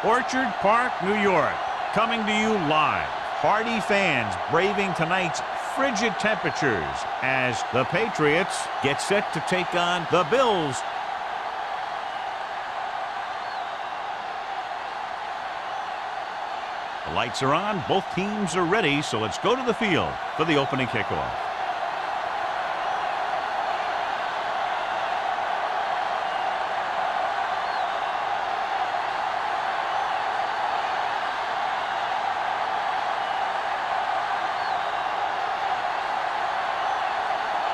Orchard Park, New York, coming to you live. Hardy fans braving tonight's frigid temperatures as the Patriots get set to take on the Bills. The lights are on, both teams are ready, so let's go to the field for the opening kickoff.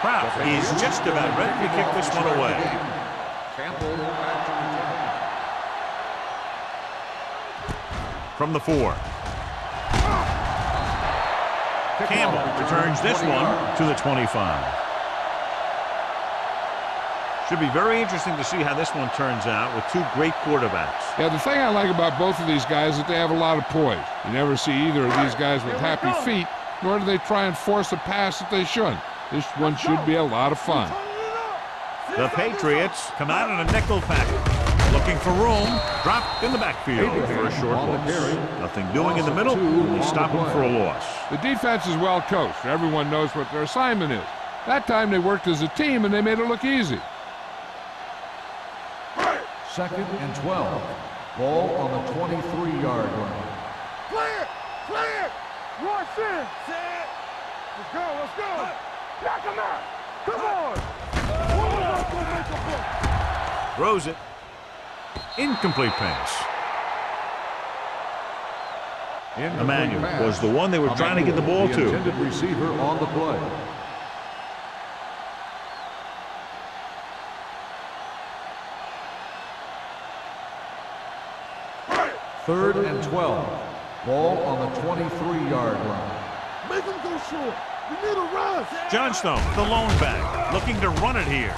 Crowd is just about ready to kick this one away. From the 4. Campbell returns this one to the 25. Should be very interesting to see how this one turns out with two great quarterbacks. Yeah, the thing I like about both of these guys is that they have a lot of poise. You never see either of these guys with happy feet, nor do they try and force a pass that they shouldn't. This one should be a lot of fun. The Patriots come out in a nickel package. Looking for room. Dropped in the backfield for a short loss. Nothing doing in the middle. They stop him for a loss. The defense is well coached. Everyone knows what their assignment is. That time they worked as a team and they made it look easy. 2nd and 12. Ball on the 23-yard line. Clear! Clear! Rush in! Set! Let's go! Let's go! Knock him out! Come on! Throws it. Incomplete pass. Emmanuel was the one they were trying to get the ball to. Intended receiver on the play. Third and 12. Ball on the 23-yard line. Make him go short. We need a rush. Johnstone, the lone back, looking to run it here.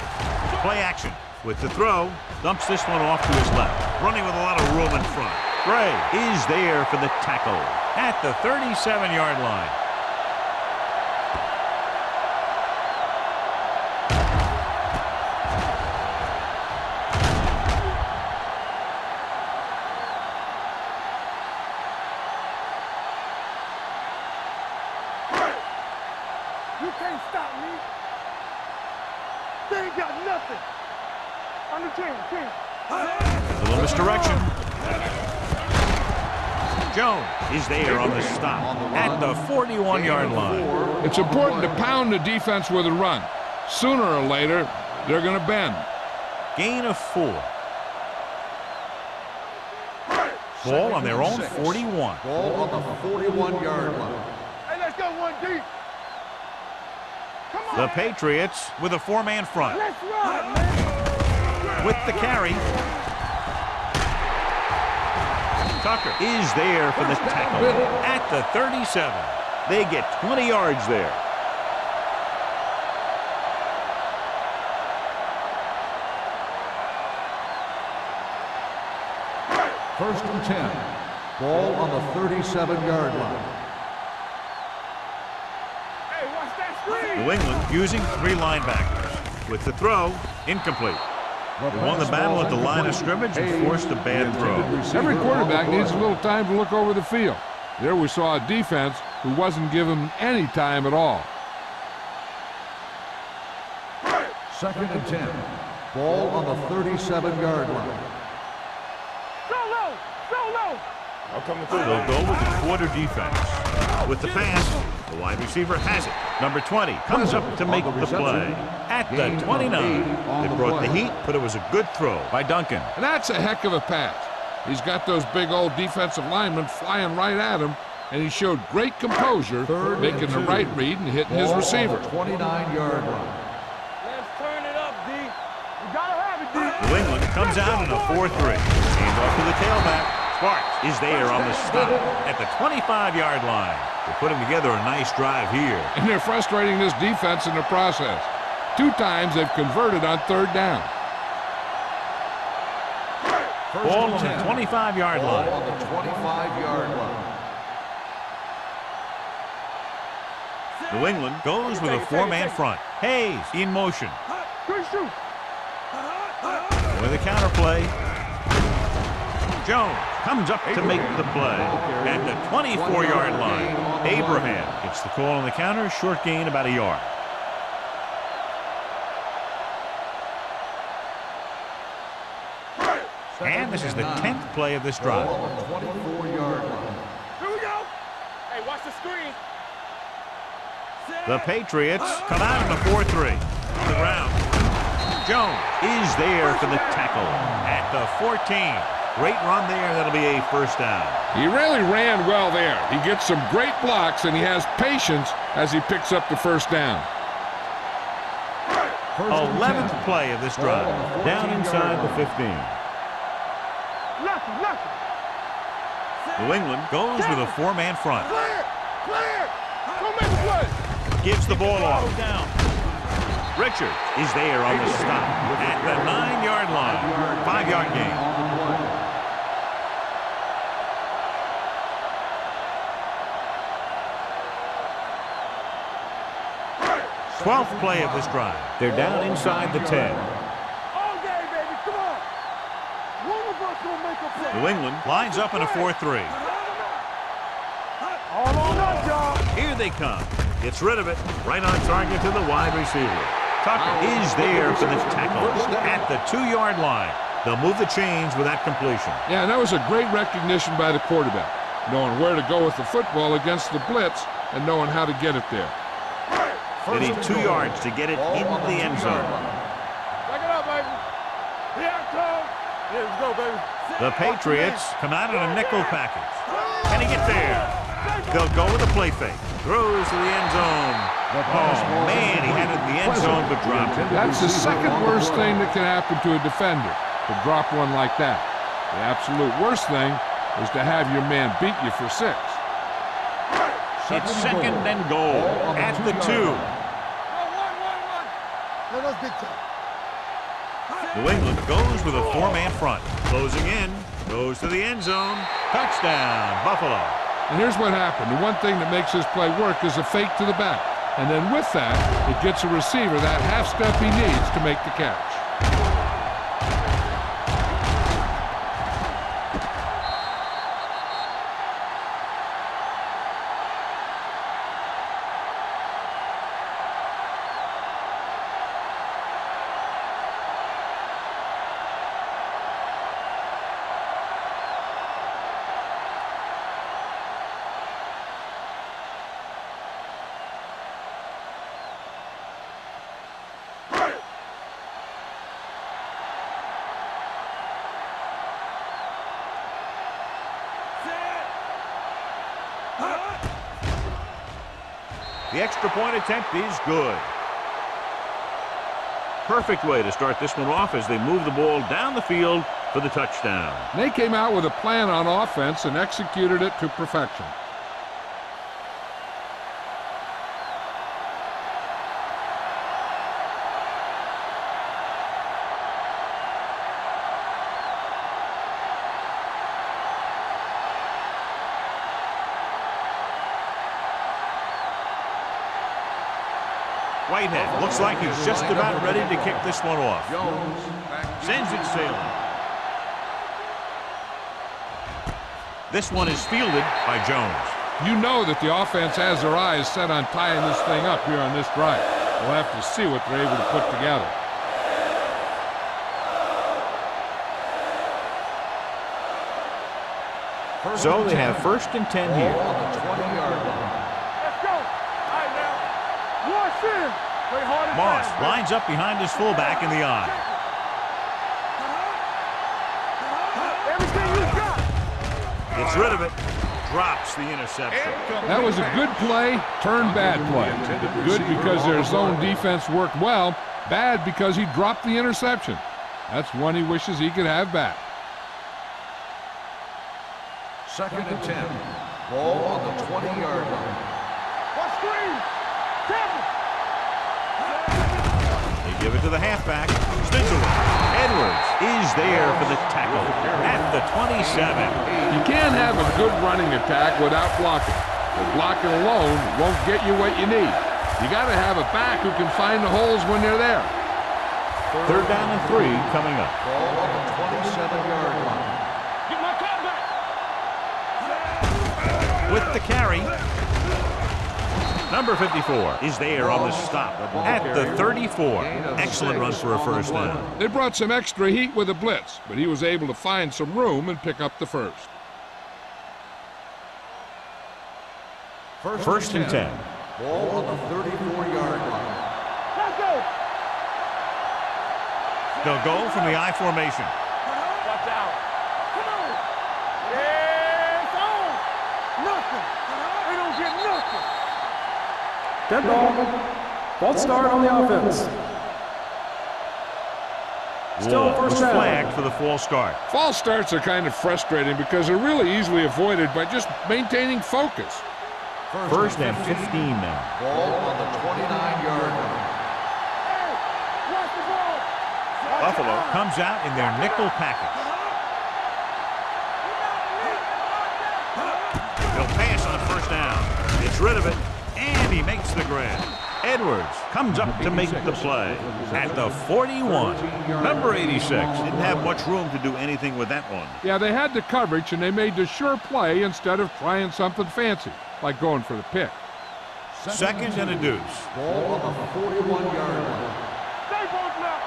Play action. With the throw, dumps this one off to his left, running with a lot of room in front. Gray is there for the tackle at the 37-yard line. You can't stop me. They ain't got nothing. On the 10. A little misdirection. Jones is there on the stop at the 41-yard line. It's important to pound the defense with a run. Sooner or later, they're going to bend. Gain of 4. Ball on their own 41. Ball on the 41-yard line. Hey, let's go one deep. Come on. The Patriots with a 4-man front. Let's run, man. With the carry. Tucker is there for the tackle at the 37. They get 20 yards there. First and 10. Ball on the 37-yard line. Hey, watch that screen. New England using 3 linebackers. With the throw, incomplete. They won the battle at the line of scrimmage and forced a bad throw. Every quarterback needs a little time to look over the field. There we saw a defense who wasn't given any time at all. 2nd and 10. Ball on the 37-yard line. Solo. They'll go with the quarter defense. With the pass, the wide receiver has it. Number 20 comes up to make the play at the 29. They brought the heat, but it was a good throw by Duncan. And that's a heck of a pass. He's got those big old defensive linemen flying right at him, and he showed great composure, making the right read and hitting his receiver. 29-yard line. Let's turn it up, D. We gotta have it, D. New England comes out in a 4-3. Hand off to the tailback. Sparks is there on the stop at the 25-yard line. They're putting together a nice drive here. And they're frustrating this defense in the process. 2 times they've converted on 3rd down. Ball on the 25-yard line. Ball on the 25-yard line. New England goes with a 4-man front. Hayes in motion. Good shoot. With a counterplay. Jones comes up to make the play at the 24-yard line. Abraham gets the call on the counter. Short gain, about a yard. And this is the 10th play of this drive. 24-yard line. Here we go. Hey, watch the screen. The Patriots come out in a 4-3. On the ground. Jones is there for the tackle at the 14. Great run there. That'll be a first down. He really ran well there. He gets some great blocks, and he has patience as he picks up the first down. 11th play of this drive. Down inside the 15. New England goes with a 4-man front. Clear! Clear! Don't make a play! Gives the ball off. Down. Richards is there on the stop at the 9-yard line. 5-yard gain. 12th play of this drive. They're down inside the 10. All day, baby, come on! One of us will make a play. New England lines up in a 4-3. All on us, y'all. Here they come. Gets rid of it. Right on target to the wide receiver. Tucker is there for the tackle at the 2-yard line. They'll move the chains with that completion. Yeah, and that was a great recognition by the quarterback, knowing where to go with the football against the blitz and knowing how to get it there. They need 2 yards to get it into the end zone. Back it up, baby. Here it comes. Here we go, baby. The Patriots come out in a nickel package. Can he get there? They'll go with a play fake. Throws to the end zone. Oh, man, he had it in the end zone but dropped it. That's the second worst thing that can happen to a defender, to drop one like that. The absolute worst thing is to have your man beat you for 6. It's second and goal at the 2. New England goes with a 4-man front. Closing in. Goes to the end zone. Touchdown, Buffalo. And here's what happened. The one thing that makes this play work is a fake to the back. And then with that, it gets a receiver that half step he needs to make the catch. The extra point attempt is good. Perfect way to start this one off as they move the ball down the field for the touchdown. They came out with a plan on offense and executed it to perfection. Whitehead looks like he's just about ready to kick this one off. Sends it sailing. This one is fielded by Jones. You know that the offense has their eyes set on tying this thing up here on this drive. We'll have to see what they're able to put together. So they have 1st and 10 here. On the 20-yard line. Let's go. All right, now. Wash in. Play hard and Moss fast, lines up behind his fullback in the eye. Everything you got. Gets rid of it. Drops the interception. That was a good play, turned bad play. Good because their zone defense worked well. Bad because he dropped the interception. That's one he wishes he could have back. 2nd and 10. Ball on the 20-yard line. Watch screen. Tackle. They give it to the halfback. Spins away. Edwards is there for the tackle at the 27. You can't have a good running attack without blocking. But blocking alone won't get you what you need. You got to have a back who can find the holes when they're there. 3rd down and 3 coming up. Ball on the 27-yard line. Get my with the carry. Number 54 is there on the stop at the 34. Excellent run for a first down. They brought some extra heat with a blitz, but he was able to find some room and pick up the first. First and 10. Ball on the 34-yard line. Let's go. They'll go from the I formation. Watch out. Come on. Yeah, it's on. Nothing. They don't get nothing. Dead ball. False start on the offense. Still Wall first was down. flagged for the false start. False starts are kind of frustrating because they're really easily avoided by just maintaining focus. First and 15 now. Ball on the 29-yard line. Hey, watch the ball. Buffalo comes out in their nickel package. They'll pass on first down. Gets rid of it, and he makes the grab. Edwards comes up to make the play at the 41. Number 86 didn't have much room to do anything with that one. Yeah, they had the coverage, and they made the sure play instead of trying something fancy, like going for the pick. Second and a deuce. Ball on the 41-yard line. Stay both now.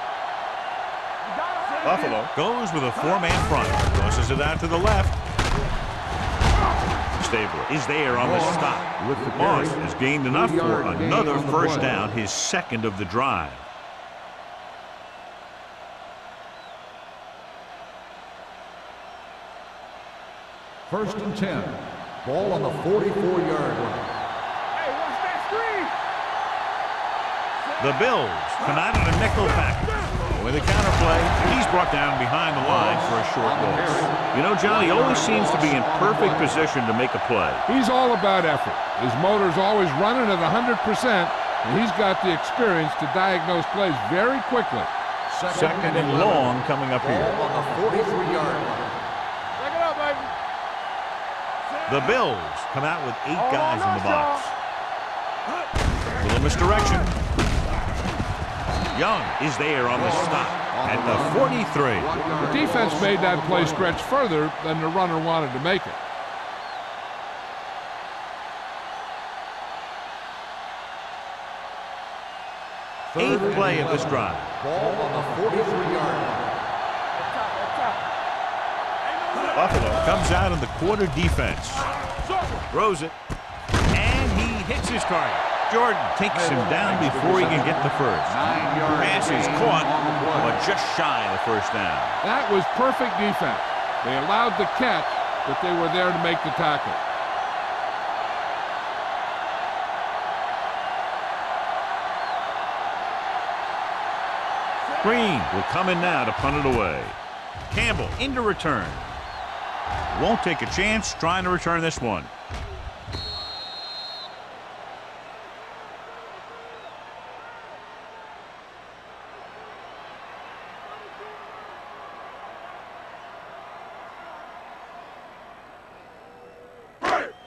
You got it. Buffalo goes with a four-man front. Tosses it out to the left. Stabler is there on the stop. With the Moss carry. has gained enough for 3-yard gain another on the first play. down, his second of the drive. First and 10. Ball on the 44-yard line. Hey, watch that screen. The Bills come out in a nickel package. With a counterplay, he's brought down behind the line for a short loss. You know, John, he always seems to be in perfect position to make a play. He's all about effort. His motor's always running at 100%, and he's got the experience to diagnose plays very quickly. Second and long coming up Ball here. on the 43-yard line. Check it out, baby. The Bills come out with 8 guys in the box. Little misdirection. Young is there on the stop at the 43. The defense made that play stretch further than the runner wanted to make it. Eighth play of this drive. Ball on the 43-yard line. Buffalo comes out in the quarter defense. Throws it. And he hits his target. Jordan takes him down before he can get the first. 9-yard Pass is gain caught, on the play. but just shy of the first down. That was perfect defense. They allowed the catch, but they were there to make the tackle. Green will come in now to punt it away. Campbell into return. Won't take a chance trying to return this one.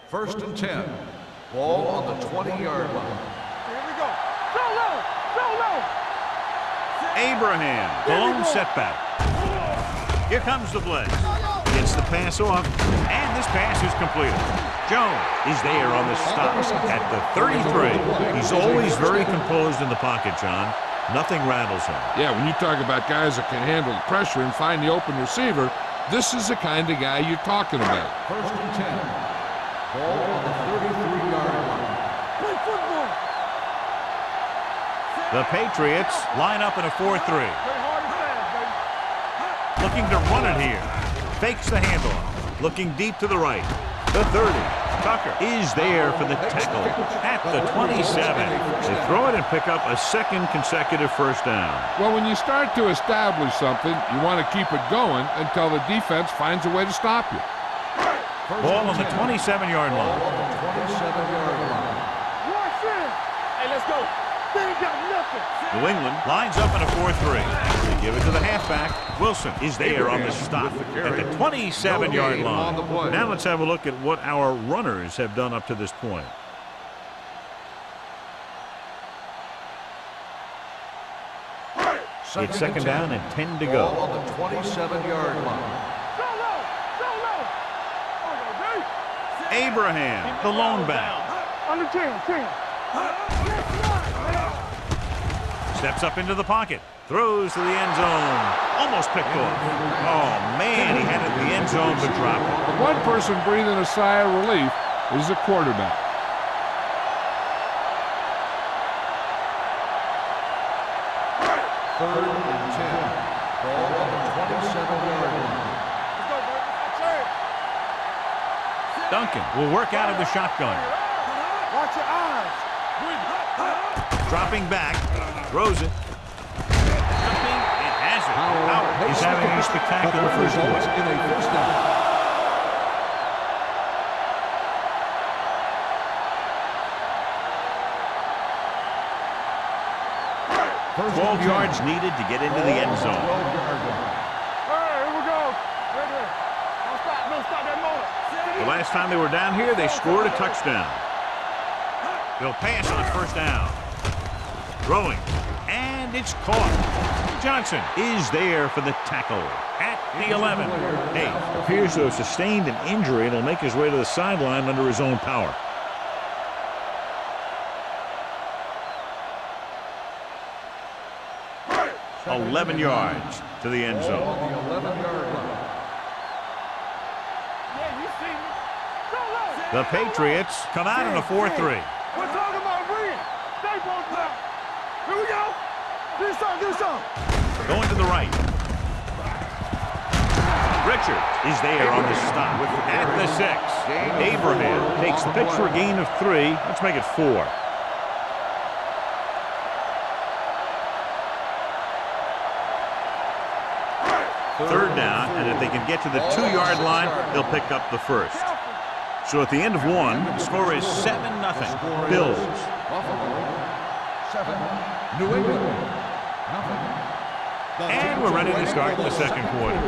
First and 10. Ball on the 20-yard line. Here we go. Go low. Go low. Abraham, the lone setback. Here comes the blitz. Gets the pass off, and this pass is completed. Jones is there on the stop at the 33. He's always very composed in the pocket, John. Nothing rattles him. Yeah, when you talk about guys that can handle the pressure and find the open receiver, this is the kind of guy you're talking about. First and 10. Ball on the 33-yard line. Play football. The Patriots line up in a 4-3. Play hard and fast, baby. Looking to run it here. Fakes the handoff. Looking deep to the right. The 30. Tucker is there for the tackle at the 27. They throw it and pick up a second consecutive first down. Well, when you start to establish something, you want to keep it going until the defense finds a way to stop you. Ball on the 27-yard line. On the 27-yard line. Watch it. Hey, let's go. They ain't got nothing. New England lines up in a 4-3. They give it to the halfback. Wilson is there on the stop at the 27-yard line. Now let's have a look at what our runners have done up to this point. It's second down and 10 to Ball go. on the 27-yard line. Go low. Go low. Oh, no, baby. Abraham, the lone back. Under 10. Steps up into the pocket. Throws to the end zone. Almost picked off. Oh, man, he had it in the end zone but dropped it. The one person breathing a sigh of relief is the quarterback. Third and 10. Ball on the 27-yard line. Duncan will work out of the shotgun. Watch your eyes. Dropping back. Throws it. Jumping and has it. Howard is having a spectacular first results quarter. in a first down. 12 yards needed to get into the end zone. All right, here we go. Right there. Don't stop that motor. The last time they were down here, they scored a touchdown. They'll pass on first down. Throwing. And it's caught. Johnson is there for the tackle at the 11. Hey, appears to have sustained an injury and will make his way to the sideline under his own power. Second 11 yards to the end zone. On the 11-yard line. Yeah, you see me. Go, The Patriots come out in a 4-3. We're talking about bringing. Stay posted up. Here we go. Do something. Going to the right. Richards is there on the stop at the 6. Abraham takes the pitch for a gain of 3. Let's make it 4. Third down, and if they can get to the 2-yard line, they'll pick up the first. So at the end of 1, the score is 7-0. Bills. Buffalo, 7. New England, nothing. And we're ready to start the second quarter.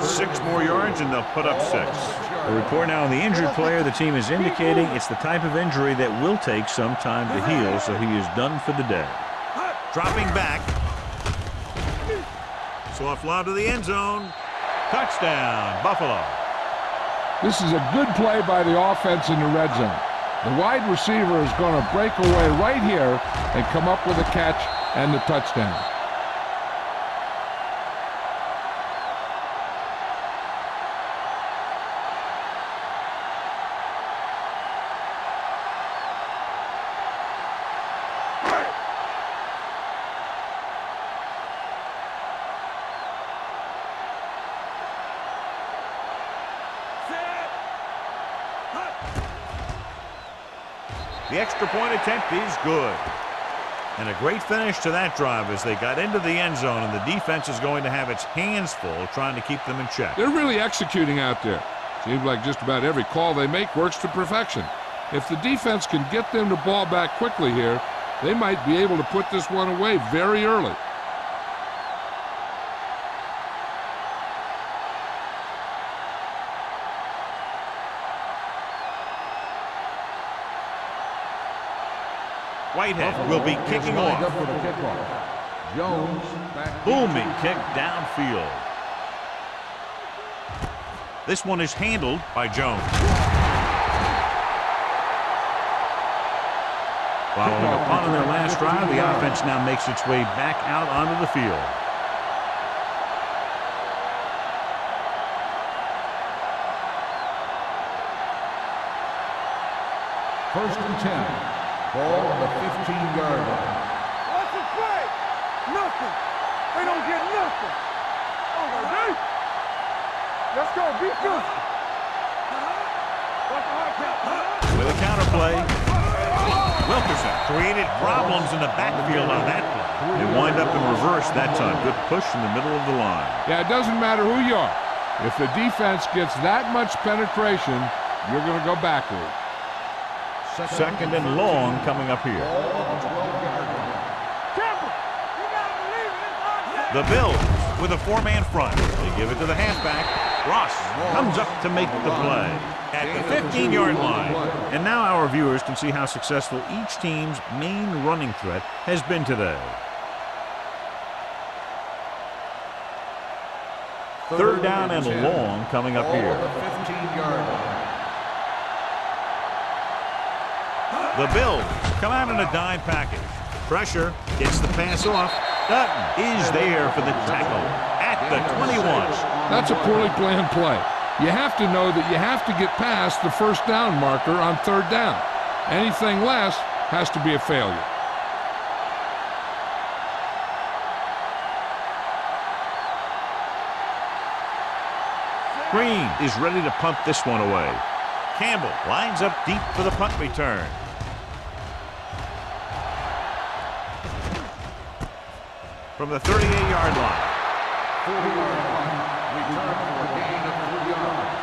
Six more yards and they'll put up 6. A report now on the injured player. The team is indicating it's the type of injury that will take some time to heal, so he is done for the day. Dropping back. Soft lob to the end zone. Touchdown, Buffalo. This is a good play by the offense in the red zone. The wide receiver is going to break away right here and come up with a catch and the touchdown. The extra point attempt is good. And a great finish to that drive as they got into the end zone, and the defense is going to have its hands full trying to keep them in check. They're really executing out there. Seems like just about every call they make works to perfection. If the defense can get them the ball back quickly here, they might be able to put this one away very early. Whitehead will be kicking off. Up for the kickoff. Jones back. Booming kick downfield. This one is handled by Jones. Following a punt on their last drive, the offense now makes its way back out onto the field. First and 10. Ball on the 15-yard line. What's the play? Nothing. They don't get nothing. Okay. Let's go. Be good. With a counter play, Wilkerson created problems in the backfield on that play. They wind up in reverse that time. Good push in the middle of the line. Yeah, it doesn't matter who you are. If the defense gets that much penetration, you're going to go backward. Second and long coming up here. The Bills with a 4-man front. They give it to the halfback. Ross comes up to make the play at the 15-yard line. And now our viewers can see how successful each team's main running threat has been today. Third down and long coming up here. Ball on the 15-yard line. The Bills come out in a dime package. Pressure gets the pass off. Dutton is there for the tackle at the 21. That's a poorly planned play. You have to know that you have to get past the first down marker on third down. Anything less has to be a failure. Green is ready to punt this one away. Campbell lines up deep for the punt return. From the 38-yard line. 40-yard line. Return for a gain of 3 yards.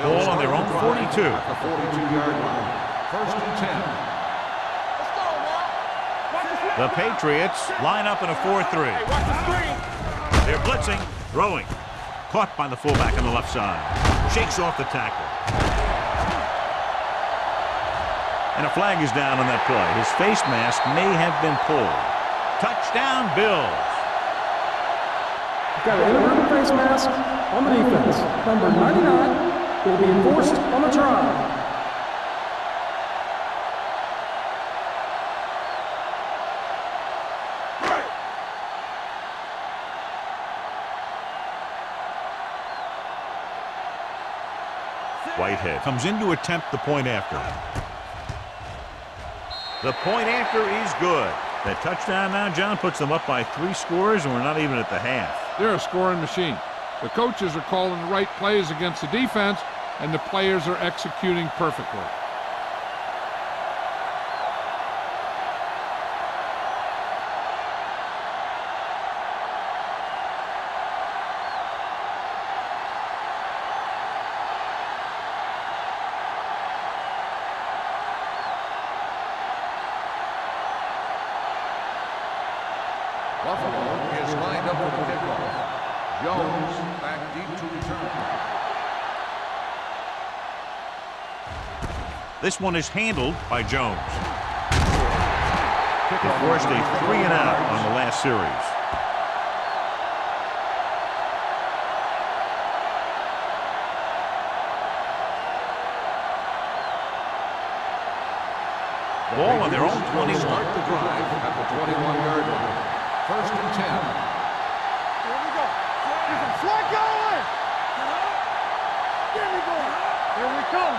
Ball on their own 42. At the 42-yard line. First and 10. The Patriots line up in a 4-3. They're blitzing, throwing. Caught by the fullback on the left side. Shakes off the tackle. And a flag is down on that play. His face mask may have been pulled. Touchdown, Bills. Got an inverted face mask on the defense. Number 99 will be enforced on the try. Whitehead comes in to attempt the point after. The point after is good. That touchdown now, John, puts them up by 3 scores, and we're not even at the half. They're a scoring machine. The coaches are calling the right plays against the defense, and the players are executing perfectly. Buffalo is lined up for the kickoff. Jones back deep to return. This one is handled by Jones. They forced a 3-and-out on the last series. Ball on their own 21. Start the drive at the 21-yard line. First and 10. Here we go. There's a flag going. Here we go. Here we come.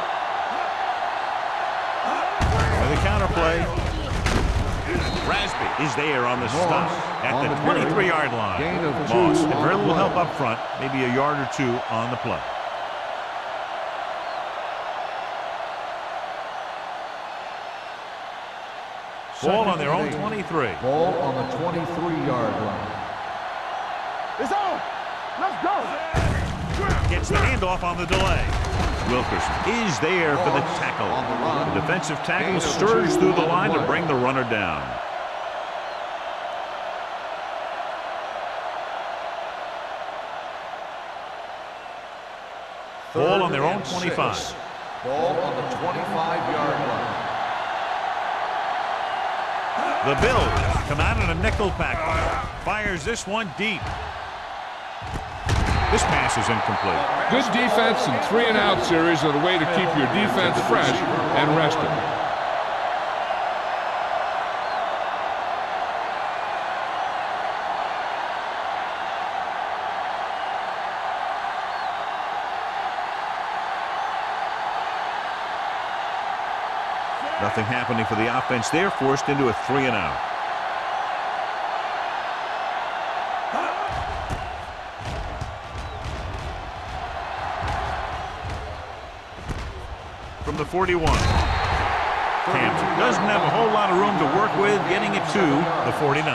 With a counter play. Rasby is there on the stop at the 23-yard line. Gain of 2 Moss had very on little play. help up front, maybe a yard or 2 on the play. Ball on their own 23. Ball on the 23-yard line. It's on. Let's go. Gets the handoff on the delay. Wilkerson is there for the tackle. On the run. The defensive tackle Gain of surged 2 through the on the line to play. bring the runner down. Ball on their own 25. Ball on the 25-yard line. The Bills come out in a nickel pack. Fires this one deep. This pass is incomplete. Good defense and 3-and-out series are the way to keep your defense fresh and rested. Nothing happening for the offense. They're forced into a 3-and-out. From the 41. Campbell doesn't have a whole lot of room to work with, getting it to the 49.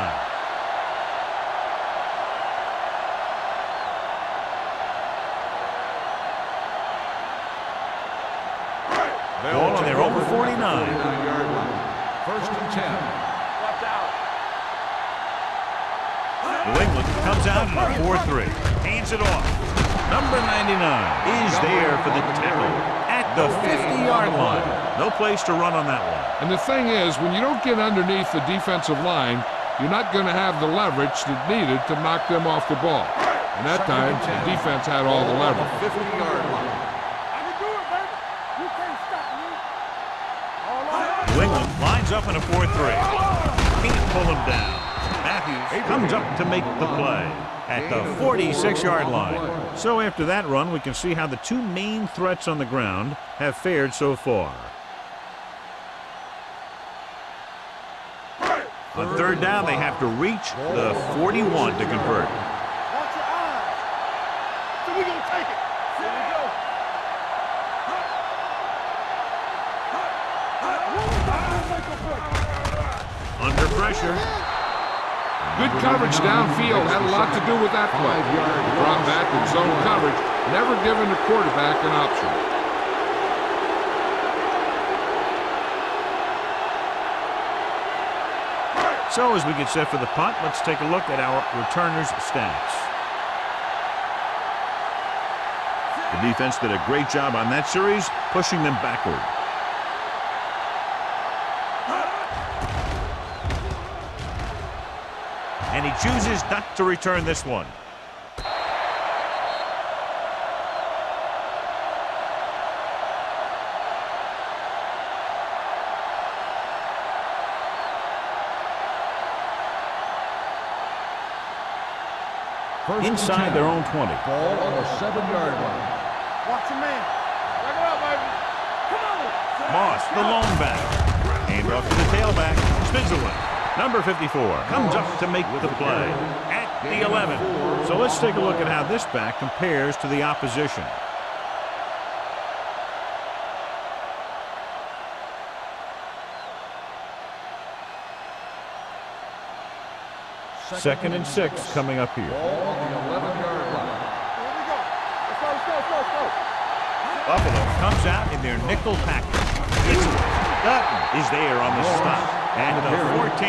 Ball on their own 49. 49-yard line. First and 10. New England comes out in a 4-3. Hands it off. Number 99 is there for the tackle at the 50-yard line. No place to run on that one. And the thing is, when you don't get underneath the defensive line, you're not going to have the leverage that's needed to knock them off the ball. And that time, the defense had all the leverage. 50-yard line. I can do it, baby. You can't stop me. All right. New England lines up in a 4-3. Can't pull him down. Matthews comes up to make the play at the 46-yard line. So after that run, we can see how the two main threats on the ground have fared so far. On third down, they have to reach the 41 to convert. Watch your eyes. So we're going to take it. Here we go. Under pressure. Good coverage downfield had a lot to do with that play. Drop back in zone coverage, never giving the quarterback an option. So as we get set for the punt, let's take a look at our returners' stats. The defense did a great job on that series, pushing them backward. And he chooses not to return this one. Inside their own 20. Ball on the 7-yard line. Watch your man. Check it out, baby. Come on. Moss, the lone back. Hand off to the tailback. Spins away. Number 54 comes up to make the play at the 11. So let's take a look at how this back compares to the opposition. Second and 6 coming up here. Ball on the 11-yard line. Here we go. Let's go. Buffalo comes out in their nickel package. Gets away. Dutton is there on the stop. And the 14.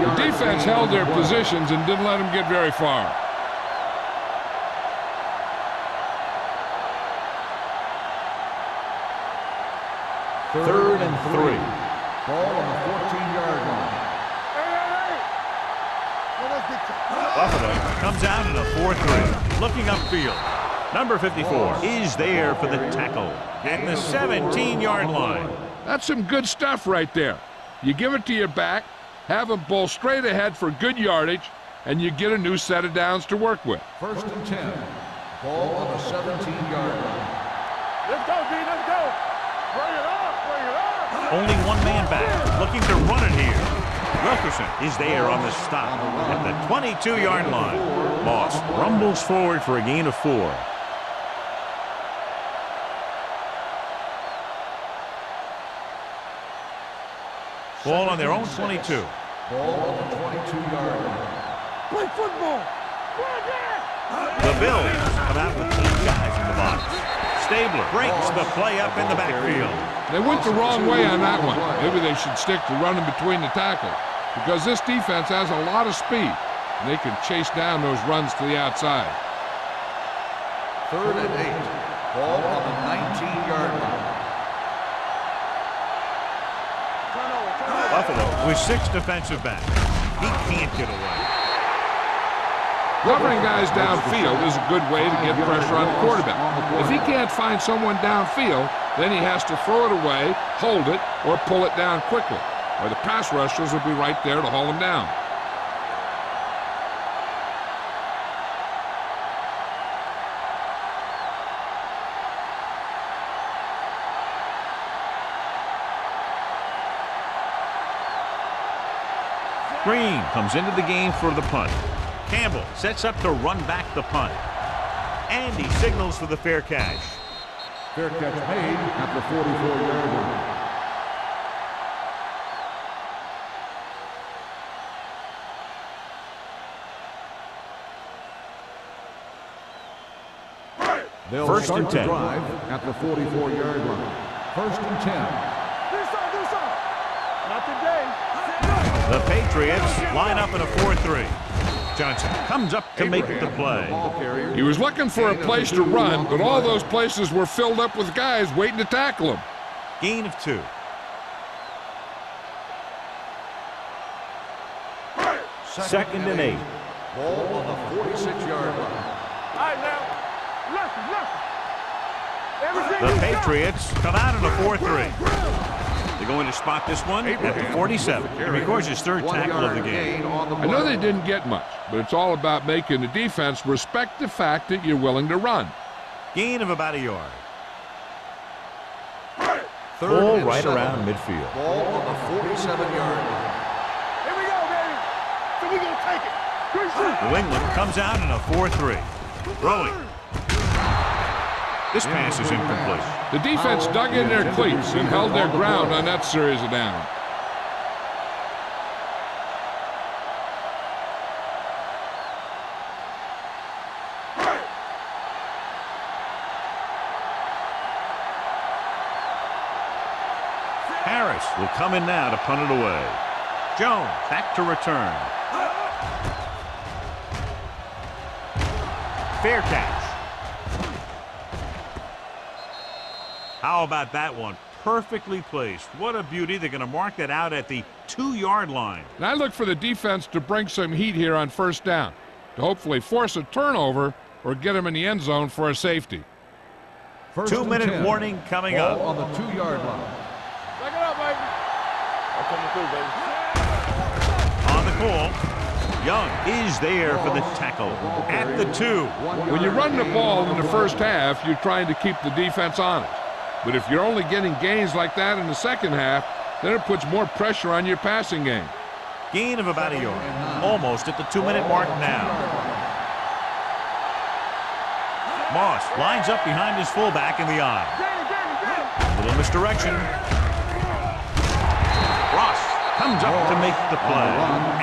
The defense held their positions and didn't let them get very far. Third and 3. Ball on the 14-yard line. Hey. Well, let's get you. Buffalo comes out in a 4-3. Looking upfield. Number 54 is there for the tackle at the 17-yard line. That's some good stuff right there. You give it to your back, have him bowl straight ahead for good yardage, and you get a new set of downs to work with. First and 10. Ball on the 17-yard line. Let's go, D. Let's go. Bring it up. Only one man back, looking to run it here. Wilkerson is there on the stop at the 22-yard line. Moss rumbles forward for a gain of 4. Ball on their own 22. Ball on the 22-yard line. Play football. The Bills come out with 8 guys in the box. Stabler breaks the play up in the backfield. They went the wrong way on that one. Maybe they should stick to running between the tackles, because this defense has a lot of speed, and they can chase down those runs to the outside. Third and 8. Ball on the 19-yard line. Buffalo with 6 defensive backs. He can't get away. Covering guys downfield is a good way to get pressure on the quarterback. If he can't find someone downfield, then he has to throw it away, hold it, or pull it down quickly, or the pass rushers will be right there to haul him down. Green comes into the game for the punt. Campbell sets up to run back the punt. And he signals for the fair catch. Fair catch made at the 44-yard line. They'll First start and the 10. drive at the 44-yard line. First and 10. Do something. Not today. The Patriots line up in a 4-3. Johnson comes up to make the play. He was looking for a place to run, but all those places were filled up with guys waiting to tackle him. Gain of 2. Second and 8. Ball on the 46-yard line. All right, now. Listen. The Patriots come out in a 4-3. They're going to spot this one at the 47. He records his 3rd tackle of the game. I know they didn't get much, but it's all about making the defense respect the fact that you're willing to run. Gain of about a yard. Ball right around midfield. Ball on the 47-yard line. Here we go, baby. So we gonna take it. Good shoot. New England comes out in a 4-3. Throwing. This pass is incomplete. The defense dug in their cleats and held their ground on that series of downs. Harris will come in now to punt it away. Jones back to return. Fair catch. How about that one? Perfectly placed. What a beauty. They're going to mark that out at the 2-yard line. And I look for the defense to bring some heat here on 1st down, to hopefully force a turnover or get them in the end zone for a safety. 2-minute warning coming up. Ball on the 2-yard line. Back it up, baby. I'm coming through, baby. On the call, Young is there for the tackle at the 2. When you run the ball in the 1st half, you're trying to keep the defense honest. But if you're only getting gains like that in the 2nd half, then it puts more pressure on your passing game. Gain of about a yard. Almost at the 2-minute mark now. Moss lines up behind his fullback in the eye. A little misdirection. Ross comes up to make the play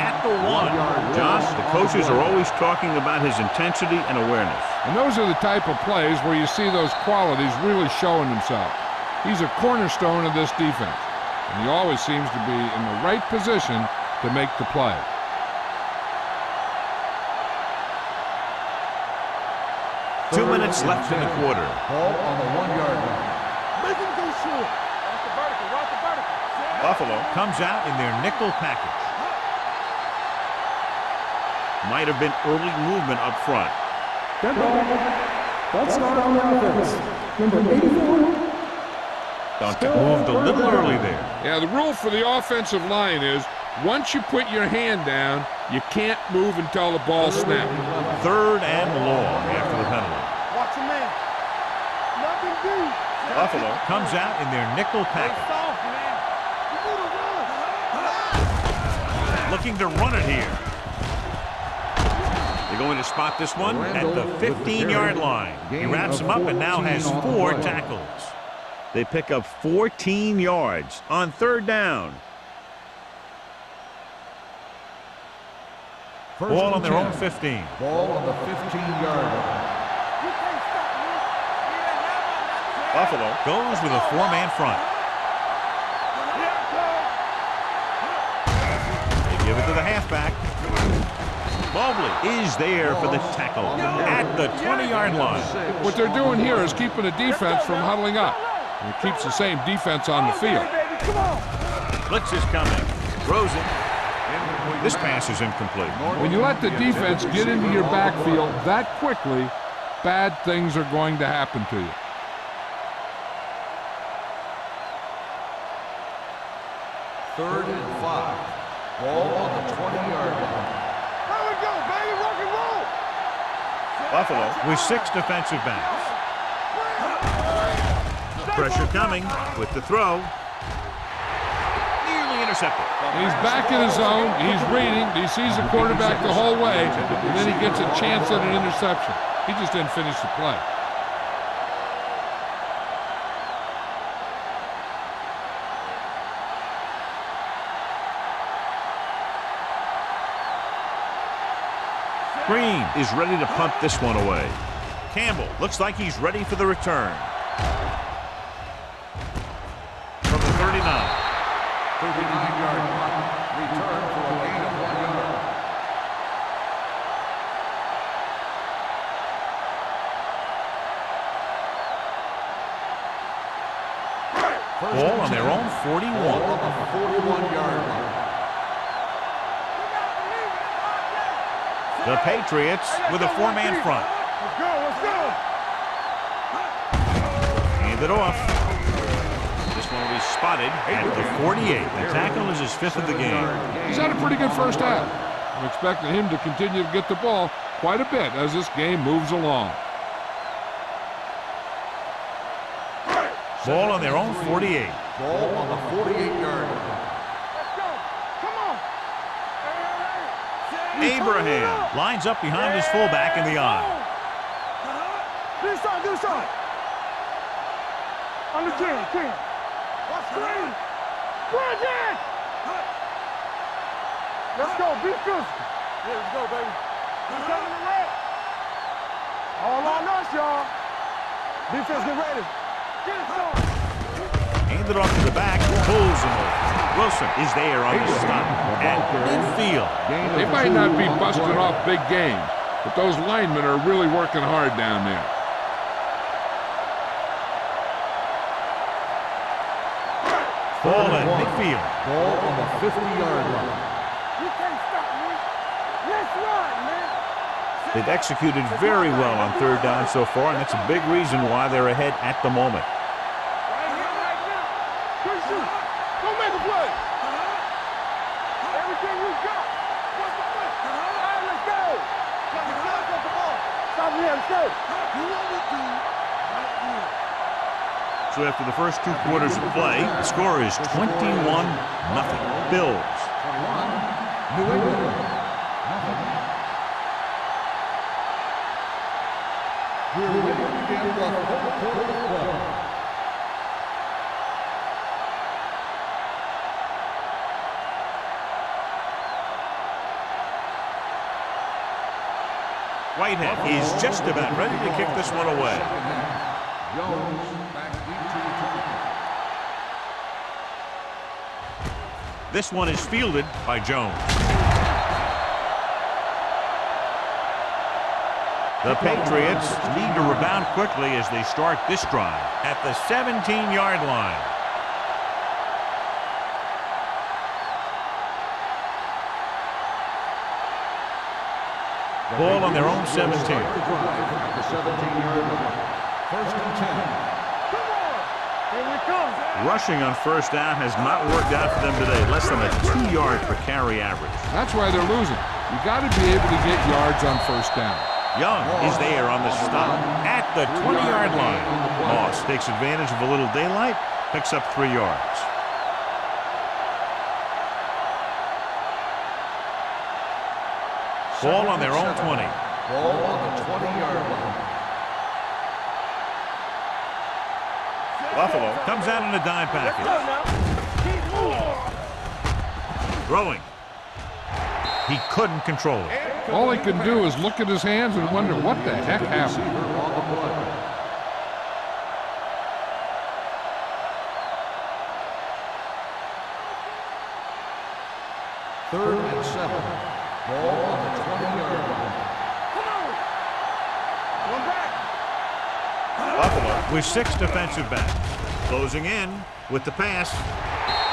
at the 1. Josh, the coaches are always talking about his intensity and awareness. And those are the type of plays where you see those qualities really showing themselves. He's a cornerstone of this defense, and he always seems to be in the right position to make the play. Two minutes left in the quarter. Ball on the 1-yard line. Make him go short. Watch the vertical. Watch the vertical. Buffalo comes out in their nickel package. Might have been early movement up front. Dead ball. Let's start on the offense. Number 84. Moved a little early there. Yeah, the rule for the offensive line is once you put your hand down, you can't move until the ball snaps. 3rd and long after the penalty. Watch your man. Nothing deep. Buffalo comes out in their nickel package. Soft, man. You need to run. Looking to run it here. They're going to spot this one at the 15-yard line. He wraps him up and now has 4 tackles. They pick up 14 yards on 3rd down. Ball on their own 15. Ball on the 15-yard line. Buffalo goes with a 4-man front. They give it to the halfback. Mobley is there for the tackle at the 20-yard line. What they're doing here is keeping the defense from huddling up. And it keeps the same defense on the field. Blitz is coming. Throws it. This pass is incomplete. When you let the defense get into your backfield that quickly, bad things are going to happen to you. Third and 5. Ball on the 20-yard line. There we go, baby. Rock and roll. Buffalo with 6 defensive backs. Pressure coming with the throw. Nearly intercepted. He's back in his zone. He's reading. He sees the quarterback the whole way, and then he gets a chance at an interception. He just didn't finish the play. Green is ready to punt this one away. Campbell looks like he's ready for the return. From the 39. 39-yard line. Return for a gain of 1 yard. Ball on their own 41. Ball on the 41-yard line. The Patriots with a four-man front. Let's go, let's go. Hand it off. This one will be spotted at the 48. The tackle is his fifth of the game. He's had a pretty good first half. I'm expecting him to continue to get the ball quite a bit as this game moves along. Ball on their own 48. Ball on the 48-yard line. Let's go. Come on. Abraham lines up behind his fullback in the eye. Do something. On the 10. Watch screen. Bridge it. Let's go. Be physical. Yeah, let's go, baby. He's coming to red. All on us, y'all. Defense, get ready. Get it started. Hand it off to the back. Pulls him over. Wilson is there on the stop at midfield. They might not be busting off big games, but those linemen are really working hard down there. Ball at midfield. Ball on the 50-yard line. You can't stop me. Let's run, man. They've executed very well on third down so far, and that's a big reason why they're ahead at the moment. Right here, right now. Good shoot. Go make a play. Everything you got. What's the play? All right, let's go. Stop the ball. Stop here, let's go. You want me to right here. So after the first two quarters of play, the score is 21-0. Bills. 21, New England. Nothing. We're ready to begin the fourth quarter of play. Whitehead is just about ready to kick this one away. Jones back deep to return. This one is fielded by Jones. The Patriots need to rebound quickly as they start this drive at the 17-yard line. Ball on their own 17. At the 17-yard line. First and 10. Come on. Here we come. Rushing on first down has not worked out for them today. Less than a 2-yard per carry average. That's why they're losing. You got to be able to get yards on first down. Young is there on the stop at the 20-yard line. Moss takes advantage of a little daylight, picks up 3 yards. Ball on their own 20. Ball on the 20-yard line. Buffalo comes out in a dime package. Throwing. He couldn't control it. All he can do is look at his hands and wonder what the heck happened. Receiver on the play. Third and 7. Ball on the 20-yard line. Come on. One back. Buffalo with 6 defensive backs. Closing in with the pass.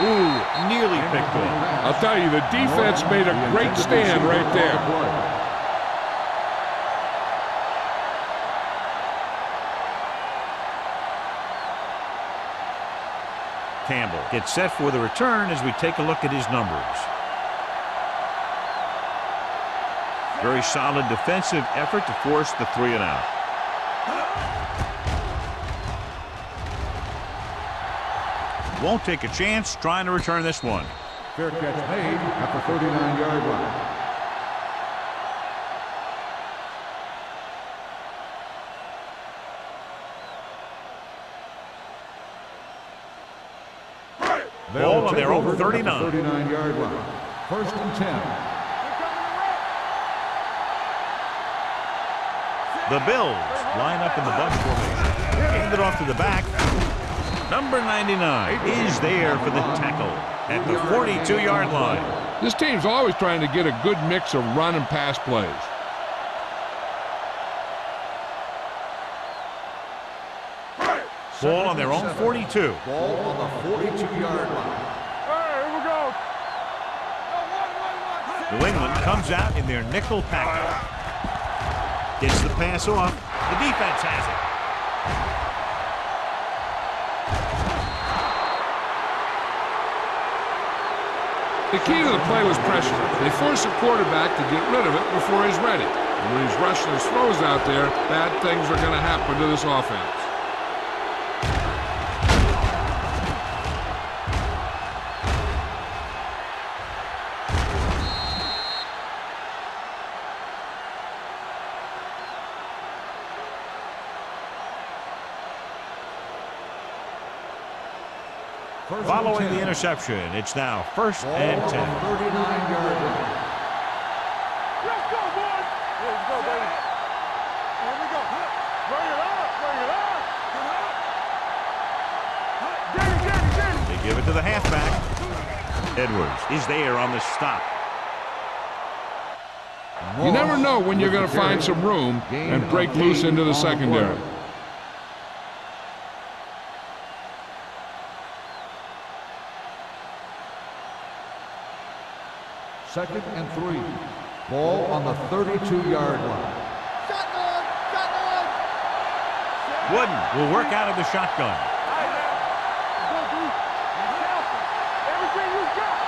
Ooh, nearly picked off. I'll tell you, the defense made a great stand right there. Campbell gets set for the return as we take a look at his numbers. Very solid defensive effort to force the 3 and out. Won't take a chance trying to return this one. Fair catch made at the 39-yard line. Ball on their own 39. 39-yard line. First and 10. The Bills line up in the bunch formation. Hand it off to the back. Number 99 is there for the tackle at the 42-yard line. This team's always trying to get a good mix of run and pass plays. Ball on their own 42. Ball on the 42-yard line. Hey, here we go. New England comes out in their nickel package. Gets the pass off. The defense has it. The key to the play was pressure. They force the quarterback to get rid of it before he's ready. And when he's rushing his throws out there, bad things are going to happen to this offense. Following the interception, it's now 1st and 10. 39-yard line. Let's go, boys. Let's go, baby. Here we go. Bring it up. Bring it up. Get it. They give it to the halfback. Edwards is there on the stop. You never know when you're going to find some room and break loose into the secondary. Second and 3. Ball on the 32-yard line. Wooden will work out of the shotgun. Everything you got.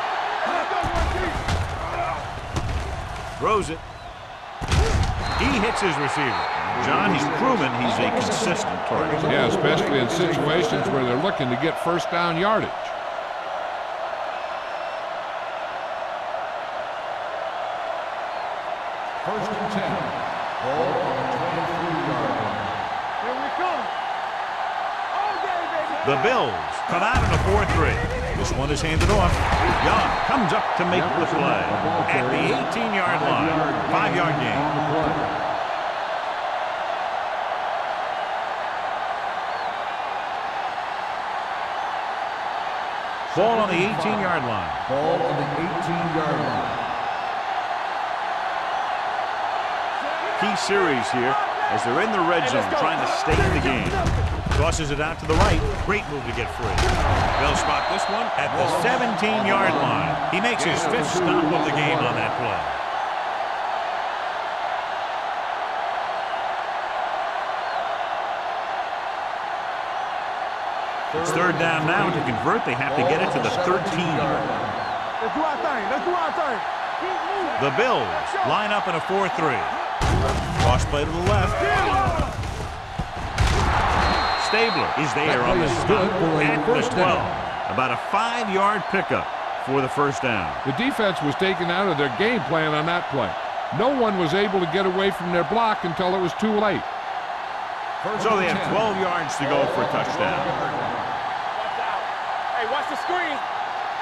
Throws it. He hits his receiver. John, he's proven he's a consistent target. Yeah, especially in situations where they're looking to get first down yardage. First and 10. Ball on the 23-yard line. Here we come. All day, baby. The Bills come out in a 4-3. This one is handed off. Young comes up to make the play at the 18-yard line. 5-yard gain. On the play. Ball on the 18-yard line. Ball on the 18-yard line. Key series here as they're in the red zone trying to stay in the game. Tosses it out to the right. Great move to get free. They'll spot this one at the 17-yard line. He makes his 5th stop of the game on that play. It's 3rd down now. To convert, they have to get it to the 13-yard line. Let's do our thing. Let's do our thing. The Bills line up in a 4-3. Cross play to the left. Stabler is there on the stop at the 12. About a 5-yard pickup for the first down. The defense was taken out of their game plan on that play. No one was able to get away from their block until it was too late. So they have 12 yards to go for a touchdown. Hey, watch the screen.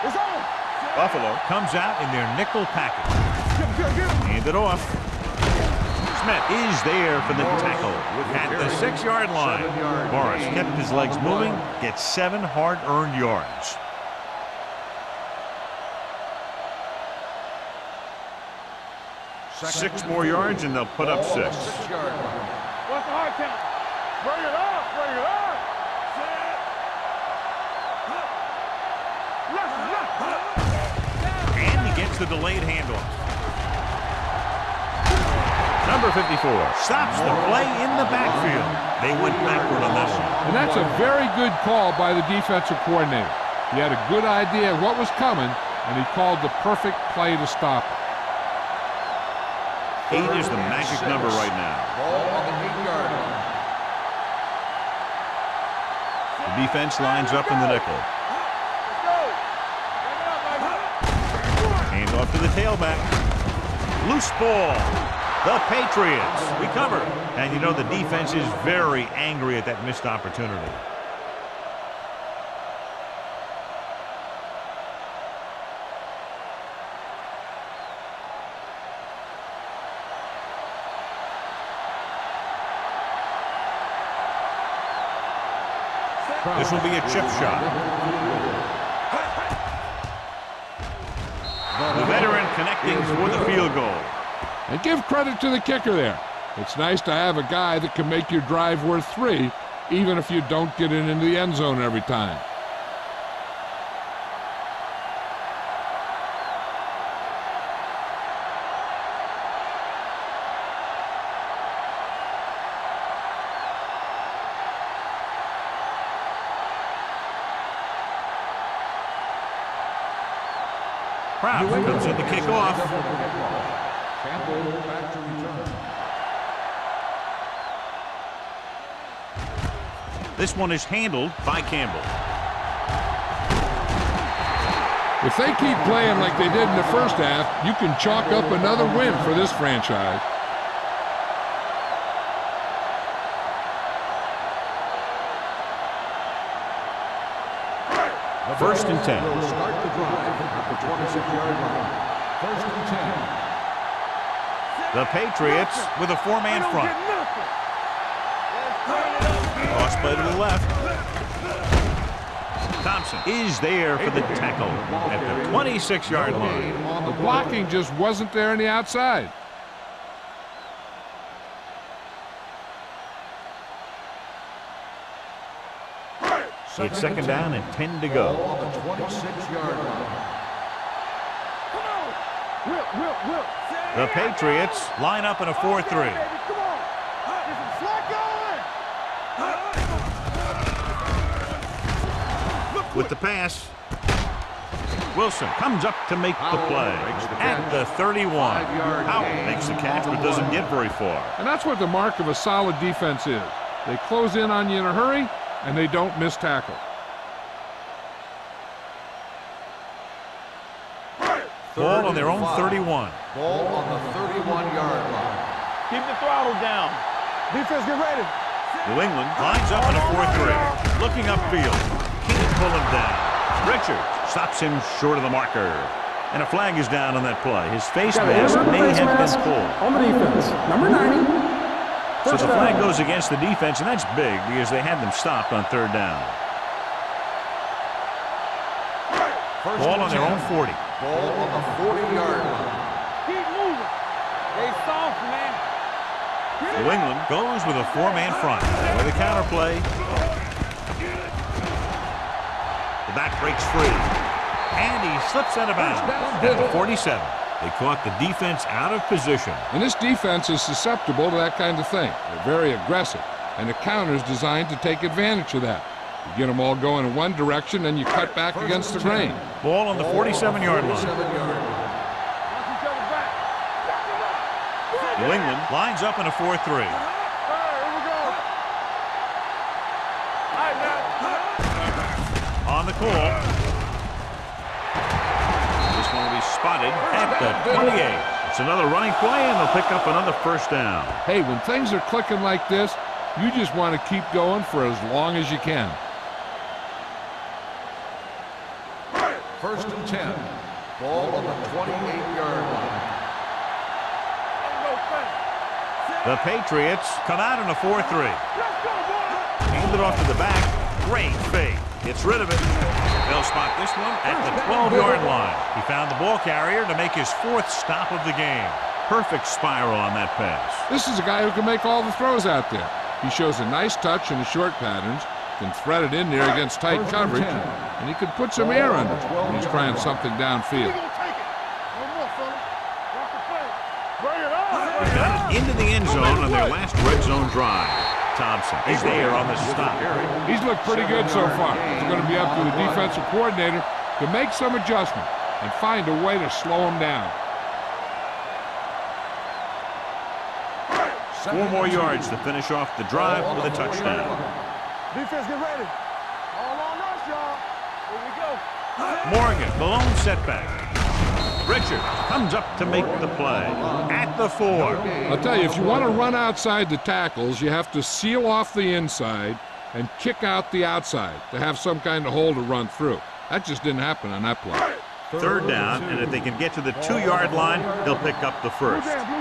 It's on. Buffalo comes out in their nickel package. Hand it off. Smith is there for the tackle at the 6-yard line. Morris kept his legs moving, gets 7 hard-earned yards. Six more yards and they'll put up 6. What's the hard count? Bring it up. Bring it up. And he gets the delayed handoff. Number 54 stops the play in the backfield. They went backward on this one. And that's a very good call by the defensive coordinator. He had a good idea of what was coming, and he called the perfect play to stop it. 8 is the magic number right now. Ball on the 8-yard line. The defense lines up in the nickel. Hand off to the tailback. Loose ball. The Patriots recover. And you know the defense is very angry at that missed opportunity. This will be a chip shot. The veteran connecting for the field goal. And give credit to the kicker there. It's nice to have a guy that can make your drive worth 3 even if you don't get it into the end zone every time. Kraft comes in to kick off. Campbell back to return. This one is handled by Campbell. If they keep playing like they did in the first half, you can chalk up another win for this franchise. First and 10. Will start the drive at the 26-yard line. First and 10. The Patriots with a four-man front. Cross play to the left. Thompson is there for the tackle at the 26-yard line. The blocking just wasn't there on the outside. It's second down and 10 to go. On the 26-yard line. The Patriots line up in a 4-3. With the pass, Wilson comes up to make the play at the 31. Howell makes the catch but doesn't get very far. And that's what the mark of a solid defense is. They close in on you in a hurry, and they don't miss tackle. Ball on their own 31. Ball on the 31-yard line. Keep the throttle down. Defense, get ready. New England lines up in a 4-3. Looking upfield. Can't pull him down. Richards stops him short of the marker. And a flag is down on that play. His face mask may have been pulled. On the defense, number 90. So the flag goes against the defense, and that's big because they had them stopped on third down. Ball on their own 40. Ball on the 40-yard line. Keep moving. They soft, man. New England goes with a four-man front. With a counterplay. The back breaks free. And he slips out of bounds at the 47. They caught the defense out of position. And this defense is susceptible to that kind of thing. They're very aggressive, and the counter is designed to take advantage of that. You get them all going in one direction, and you cut back against the grain. Ball on the 47-yard line. New England lines up in a 4-3. On the call. This one will be spotted at the 28. It's another running play, and they'll pick up another first down. Hey, when things are clicking like this, you just want to keep going for as long as you can. First and 10. Ball on the 28-yard line. The Patriots come out in a 4-3. Hand it off to the back. Great fake. Gets rid of it. They'll spot this one at the 12-yard line. He found the ball carrier to make his fourth stop of the game. Perfect spiral on that pass. This is a guy who can make all the throws out there. He shows a nice touch in the short patterns, can thread it in there against tight coverage, and he can put some air under it when he's trying something downfield. They got it into the end zone on their last red zone drive. Thompson is there on the stop. He's looked pretty good so far. It's going to be up to the defensive coordinator to make some adjustment and find a way to slow him down. 4 more yards to finish off the drive with a touchdown. Defense, get ready. All on us, y'all. Here we go. Morgan, the lone setback. Richard comes up to make the play at the 4. I'll tell you, if you want to run outside the tackles, you have to seal off the inside and kick out the outside to have some kind of hole to run through. That just didn't happen on that play. Third down, and if they can get to the 2-yard line, they'll pick up the first. Blue down. Be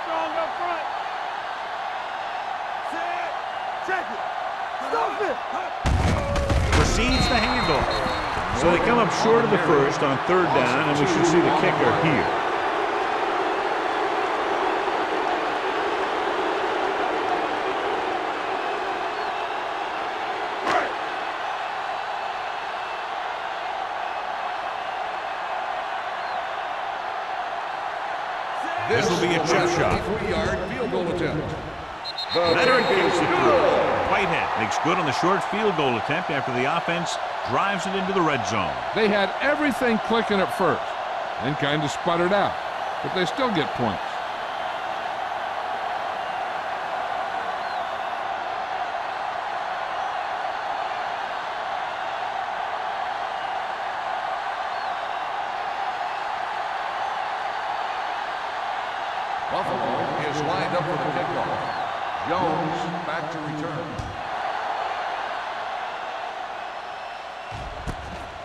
strong up front. Set. Check it. Stop it. Proceeds to handle. So they come up short of the first on third down, and we should see the kicker here. This will be a chip shot. 53-yard field goal attempt. Veteran kicks it through. Whitehead makes good on the short field goal attempt after the offense drives it into the red zone. They had everything clicking at first and kind of sputtered out, but they still get points. Buffalo is lined up for the kickoff. Jones back to return.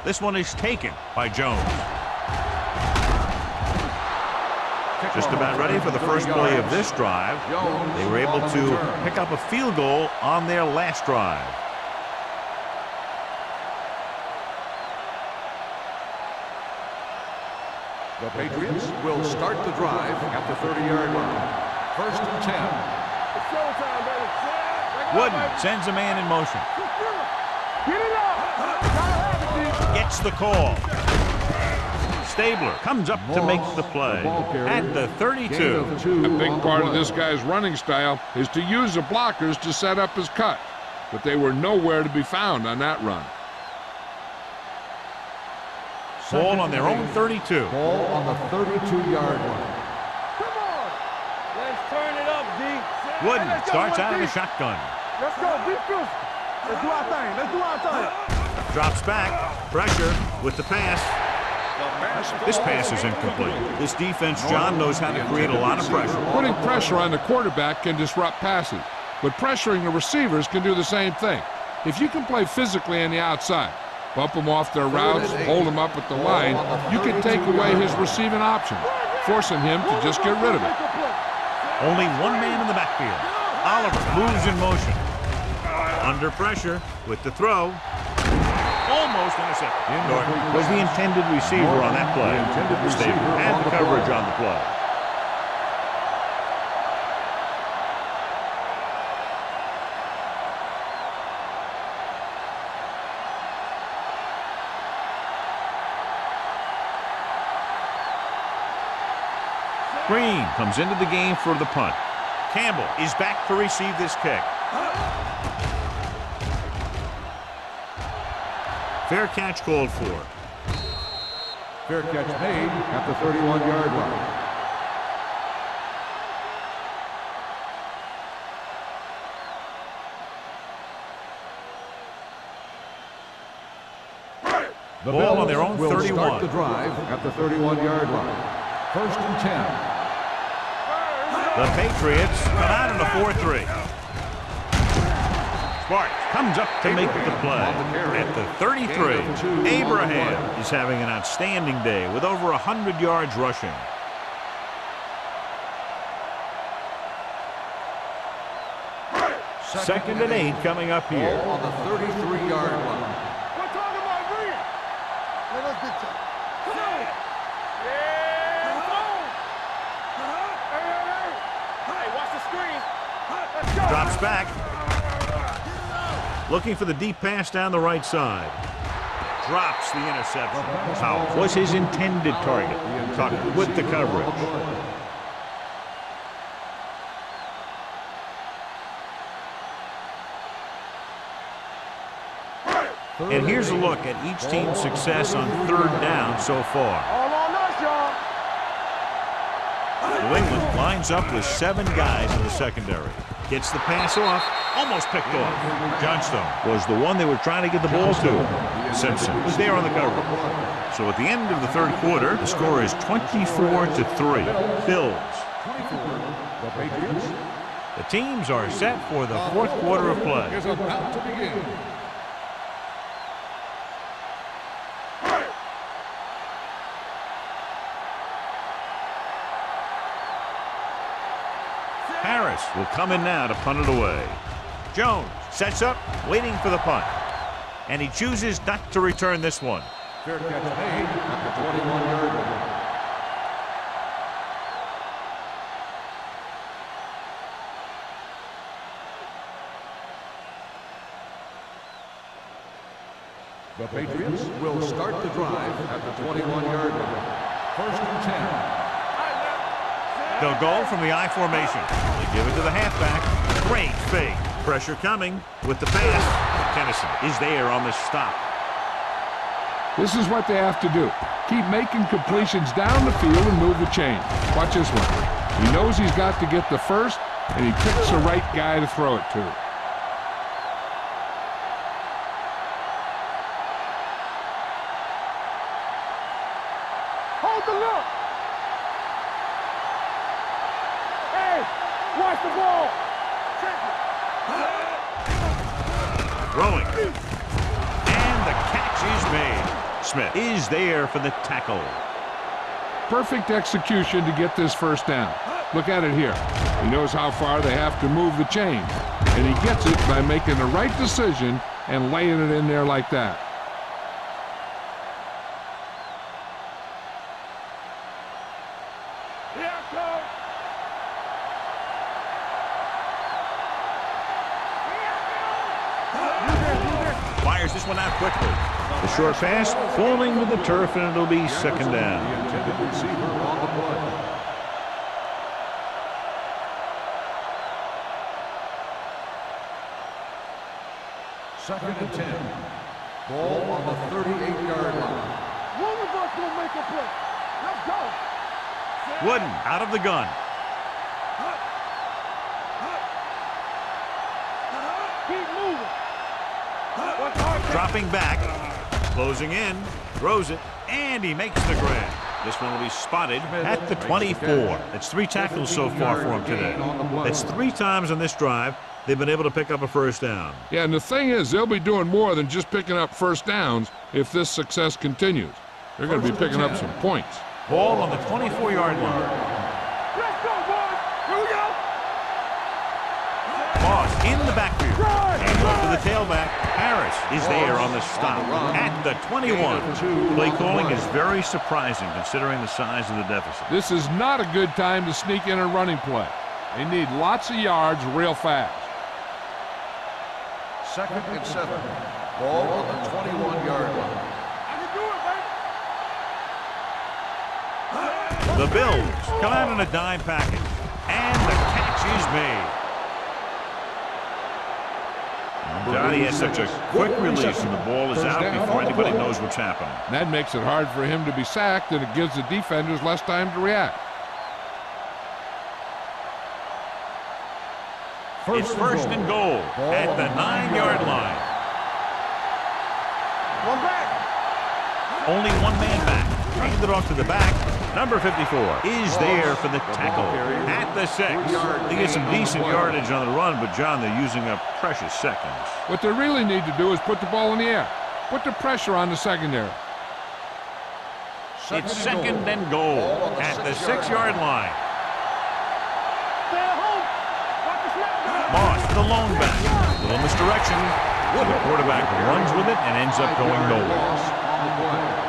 This one is taken by Jones. Just about ready for the first play of this drive. They were able to pick up a field goal on their last drive. The Patriots will start the drive at the 30-yard line. First and 10. It's showtime, baby. Wooden sends a man in motion. Get it up. Gotta have it, Gets the call. Stabler comes up to make the play at the 32. A big part of this guy's running style is to use the blockers to set up his cut, but they were nowhere to be found on that run. Ball on their own 32. Ball on the 32-yard line. Come on. Let's turn it up, D. Wooden Let's go, starts out of the D. shotgun. Let's go. Be physical. Let's do our thing. Let's do our thing. Drops back. Pressure with the pass. This pass is incomplete. This defense, John, knows how to create a lot of pressure. Putting pressure on the quarterback can disrupt passes, but pressuring the receivers can do the same thing. If you can play physically on the outside, bump them off their routes, hold them up at the line, you can take away his receiving options, forcing him to just get rid of it. Only one man in the backfield. Oliver moves in motion. Under pressure with the throw. Almost intercepted. Norton was the intended receiver on that play. Stabler had the coverage on the play. Green comes into the game for the punt. Campbell is back to receive this kick. Fair catch called for. Fair catch made at the 31-yard line. The Ball on their own will 31. Start the drive at the 31-yard line. First and 10. The Patriots come out in a 4-3. Sparks comes up to make the play at the 33. Abraham is having an outstanding day with over 100 yards rushing. Second and 8 coming up here. Ball on the 33-yard line. We're talking about Green. Let us get to it. Come on. Yeah. Hey, watch the screen. Let's go. Drops back. Looking for the deep pass down the right side. Drops the interception. Powell was his intended target. Tucker with the coverage. And here's a look at each team's success on third down so far. All on us, y'all. New England lines up with 7 guys in the secondary. Gets the pass off, almost picked off. Johnstone was the one they were trying to get the ball to. Simpson was there on the cover. So at the end of the third quarter, the score is 24-3. Bills. The Patriots The teams are set for the fourth quarter of play. is about to begin. Harris will come in now to punt it away. Jones sets up, waiting for the punt. And he chooses not to return this one. Fair catch made at the 21-yard line. The Patriots will start the drive at the 21-yard line. First and 10. They'll go from the I formation. They give it to the halfback. Great fake. Pressure coming with the pass. Tennyson is there on the stop. This is what they have to do. Keep making completions down the field and move the chain. Watch this one. He knows he's got to get the first, and he picks the right guy to throw it to. Hold the look. Hey, watch the ball. Check it. Throwing. And the catch is made. Smith is there for the tackle. Perfect execution to get this first down. Look at it here. He knows how far they have to move the chain, and he gets it by making the right decision and laying it in there like that. Here it comes. Fires this one out quickly. The short pass falling to the turf, and it'll be second down. The intended receiver on the play. Second and 10. Ball on the 38-yard line. One of us will make a play. Let's go. Wooden out of the gun. Keep moving. Dropping back. Closing in. Throws it. And he makes the grab. This one will be spotted at the 24. That's 3 tackles so far for him today. That's 3 times on this drive they've been able to pick up a first down. Yeah, and the thing is, they'll be doing more than just picking up first downs if this success continues. They're going to be picking up some points. Ball on the 24-yard line. Let's go, boys. Here we go. Moss in the backfield. And off to the tailback. Harris is there on the stop at the 21. Play calling is very surprising considering the size of the deficit. This is not a good time to sneak in a running play. They need lots of yards real fast. Second and 7. Ball on the 21-yard line. I can do it, baby. The Bills come out in a dime package. And the catch is made. Johnny has such a quick release and the ball is out before anybody knows what's happening. That makes it hard for him to be sacked, and it gives the defenders less time to react. It's first and goal at the 9-yard line. One back. Only one man back. Hand it off to the back. Number 54 is there for the tackle at the 6. They get some decent yardage on the run, but, John, they're using up precious seconds. What they really need to do is put the ball in the air. Put the pressure on the secondary. It's second and goal at the 6-yard line. Stay at home. Watch the snap. Moss, the lone back. Little misdirection. The quarterback runs with it and ends up going nowhere. On the play.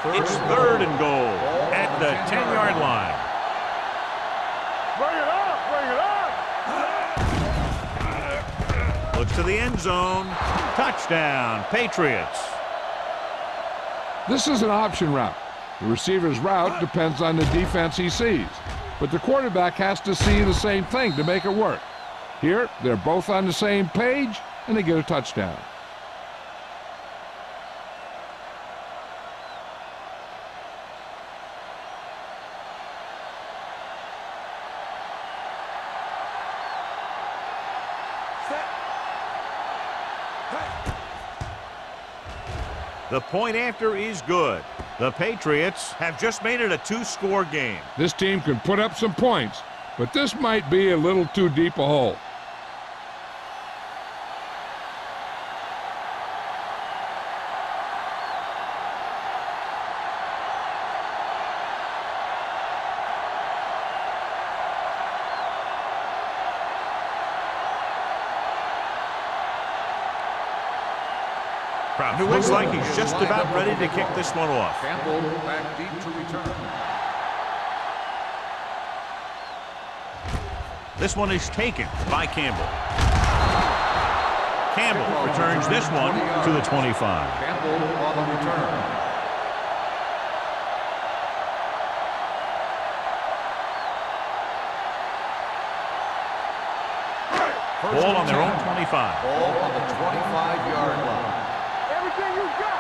It's third and goal at the 10-yard line. Bring it up. Bring it up. Looks to the end zone. Touchdown, Patriots. This is an option route. The receiver's route depends on the defense he sees. But the quarterback has to see the same thing to make it work. Here, they're both on the same page, and they get a touchdown. The point after is good. The Patriots have just made it a 2-score game. This team can put up some points, but this might be a little too deep a hole. It looks like he's just about ready to kick this one off. Campbell back deep to return. This one is taken by Campbell. Campbell returns this one to the 25. Campbell on the return. Ball on their own 25. Ball on the 25-yard line. Everything you got.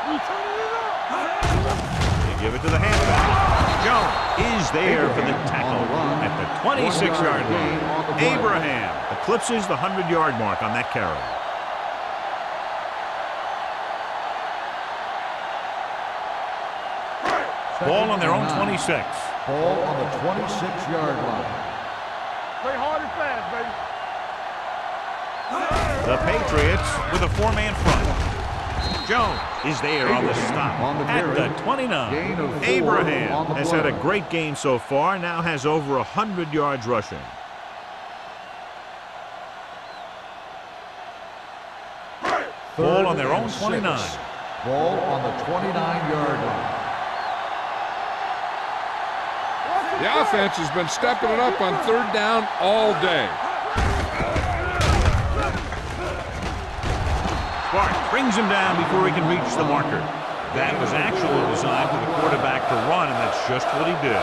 We turning it up. They give it to the halfback. Jones is there for the tackle at the 26-yard line. Abraham eclipses the 100-yard mark on that carry. Ball on their own 26. Ball on the 26-yard line. Play hard and fast, baby. The Patriots with a four-man front. Jones is there on the stop at the 29. Abraham has had a great game so far, now has over 100 yards rushing. Ball on their own 29. Ball on the 29-yard line. The offense has been stepping it up on third down all day. Bart brings him down before he can reach the marker. That was actually designed for the quarterback to run, and that's just what he did.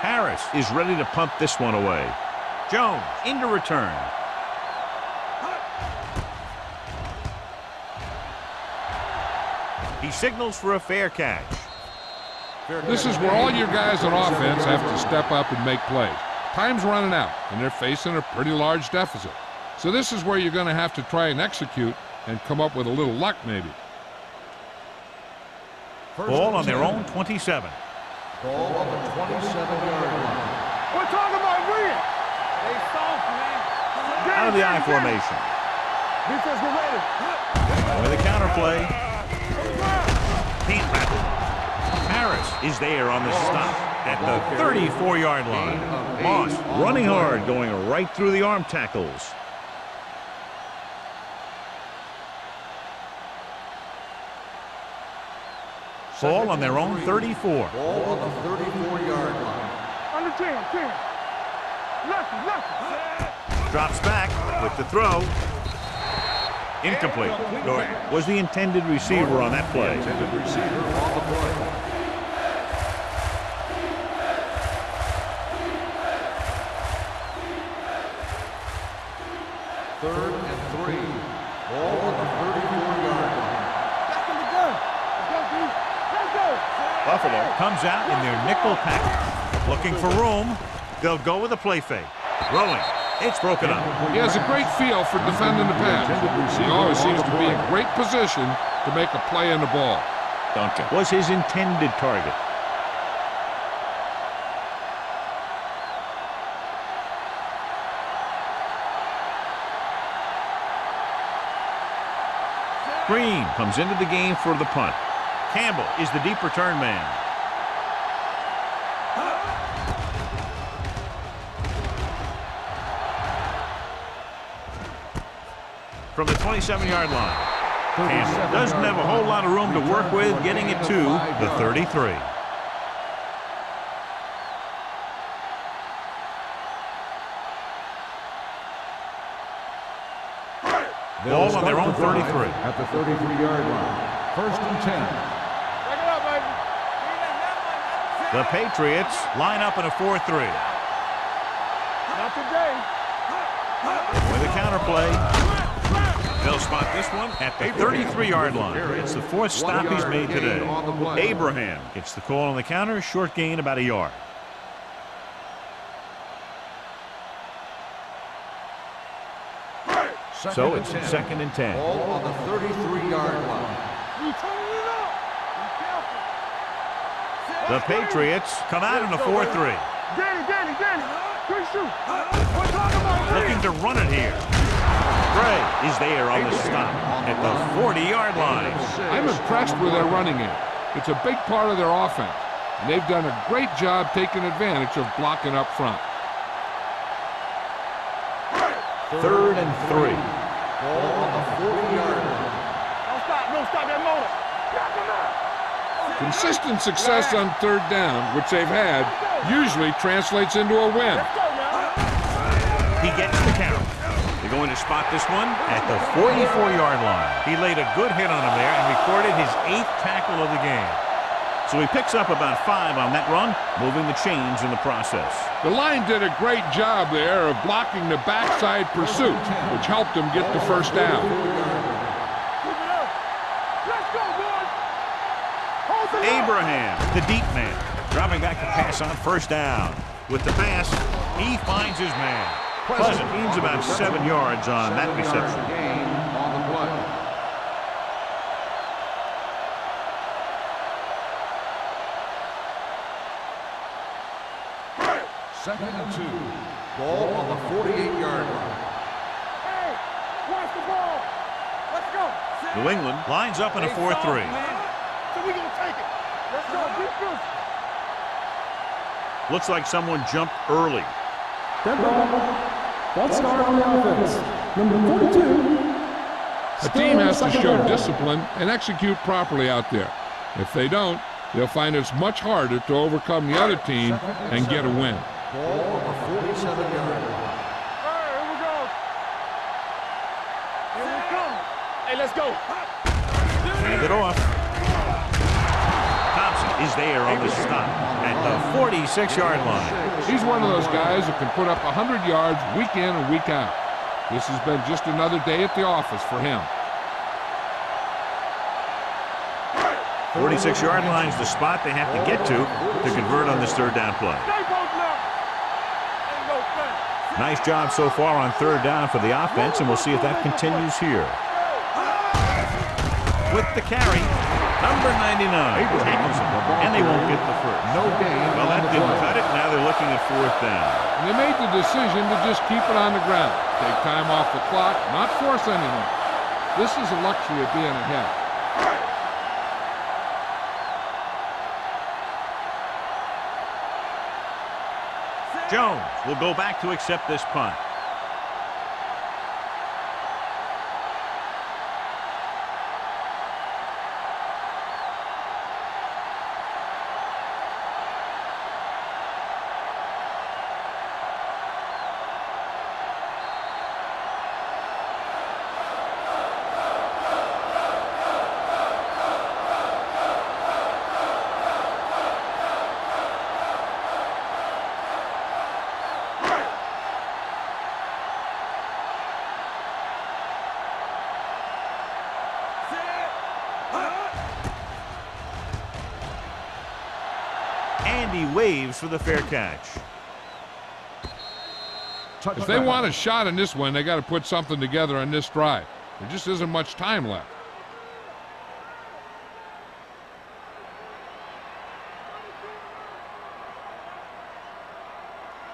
Harris is ready to pump this one away. Jones into return. He signals for a fair catch. This is where all your guys on offense have to step up and make plays. Time's running out, and they're facing a pretty large deficit. So this is where you're going to have to try and execute and come up with a little luck, maybe. Ball on their own 27. Ball on the 27-yard line. We're talking about win. They soft, man. Out of the I formation. Defense, get ready. With a counter play. Pete Rattle. Harris is there on the stop at the 34-yard line. Moss running hard, going right through the arm tackles. Ball on their own 34. Ball on the 34-yard line. Under 10. Lefty. Drops back with the throw. Incomplete. Norton was the intended receiver on that play. Intended receiver on the play. Third and 3. Ball on the 34-yard line. Back in the gun. Let's go. Buffalo comes out in their nickel package. Looking for room. They'll go with a play fake. Rolling. It's broken up. He has a great feel for defending the pass. He always seems to be in great position to make a play on the ball. Duncan was his intended target. Green comes into the game for the punt. Campbell is the deep return man. From the 27-yard line. Campbell doesn't have a whole lot of room to work with, getting it to the 33. Ball on their own 33. At the 33-yard line. First and 10. Back it up, baby. The Patriots line up in a 4-3. Not today. With a counter play. They'll spot this one at the 33-yard line. It's the fourth stop he's made today. Abraham gets the call on the counter. Short gain about a yard. So it's second and 10. Ball on the 33-yard line. We turning it up. Be careful. The Patriots come out in a 4-3. Danny. Good shoot. We're talking about win. Looking to run it here. Gray is there on the stop at the 40-yard line. I'm impressed with their running game. It's a big part of their offense, and they've done a great job taking advantage of blocking up front. Third and 3. Ball on the 40-yard line. stop that motor. Consistent success on third down, which they've had, usually translates into a win. He gets the carry. They're going to spot this one at the 44-yard line. He laid a good hit on him there and recorded his 8th tackle of the game. So he picks up about 5 on that run, moving the chains in the process. The line did a great job there of blocking the backside pursuit, which helped him get the first down. Abraham, the deep man, dropping back to pass on first down. With the pass, he finds his man. Pleasant gains about 7 yards on that reception. Gain on the play. Second and 2. Ball on the 48-yard line. Hey, watch the ball. Let's go. New England lines up in a 4-3. So we gonna take it. Let's go. Defense. Looks like someone jumped early. Dead ball. False start on the offense. Number 42. A team has to show discipline and execute properly out there. If they don't, they'll find it's much harder to overcome the other team and get a win. Ball on the 47-yard line. Hey, here we go. Here we come. Hey, let's go. Hand it off. Thompson is there on the stop at the 46-yard line. He's one of those guys who can put up 100 yards week in and week out. This has been just another day at the office for him. 46-yard line is the spot they have to get to convert on this third down play. Nice job so far on third down for the offense, and we'll see if that continues here. With the carry, number 99 tackles him, and they won't get the first. No gain. Well, that didn't cut it. Now they're looking at fourth down. And they made the decision to just keep it on the ground. Take time off the clock, not force anything. This is a luxury of being ahead. Jones will go back to accept this punt. And he waves for the fair catch. If they want a shot in this one, they got to put something together on this drive. There just isn't much time left.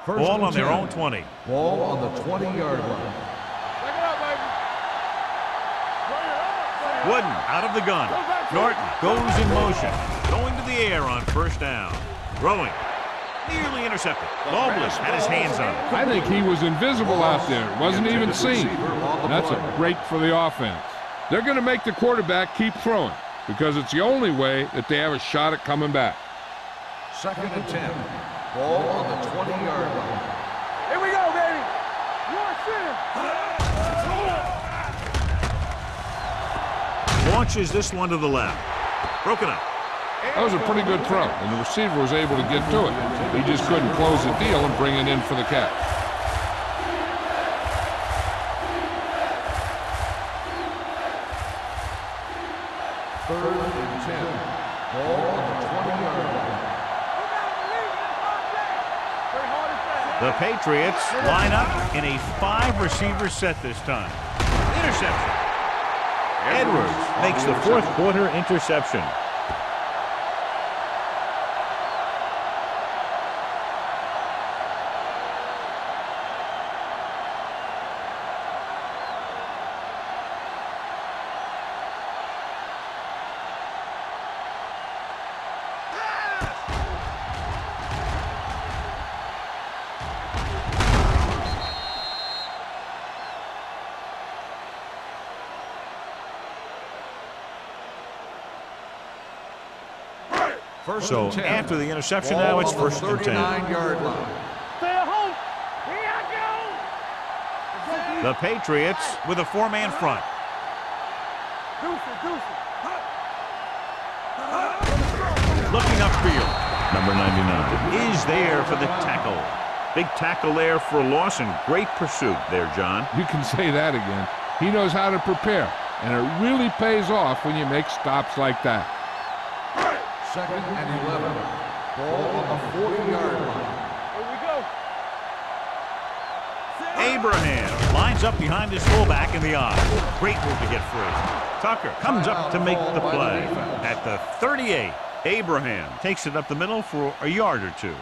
Ball on their own 20. Ball on the 20-yard line. Wooden out of the gun. Norton goes in motion. Going to the air on first down. Throwing. Nearly intercepted. Loveless had his hands on it. I think he was invisible out there. Wasn't even seen. That's a break for the offense. They're going to make the quarterback keep throwing because it's the only way that they have a shot at coming back. Second and 10. Ball on the 20-yard line. Here we go, baby. Launches this one to the left. Broken up. That was a pretty good throw, and the receiver was able to get to it. He just couldn't close the deal and bring it in for the catch. Third and 10. Ball on the 20-yard line. The Patriots line up in a 5-receiver set this time. Interception. Edwards makes the fourth quarter interception. First So and 10. after the interception, Ball now it's on the first and 10. 39-yard line. Stay at home. Here I go. The Patriots with a four-man front. Deuce it. Looking upfield. Number 99 is there for the tackle. Big tackle there for a loss and great pursuit there, John. You can say that again. He knows how to prepare, and it really pays off when you make stops like that. Second and 11. Ball on the 40-yard line. Here we go. Abraham lines up behind his fullback in the eye. Great move to get free. Tucker comes up to make the play. At the 38, Abraham takes it up the middle for a yard or two.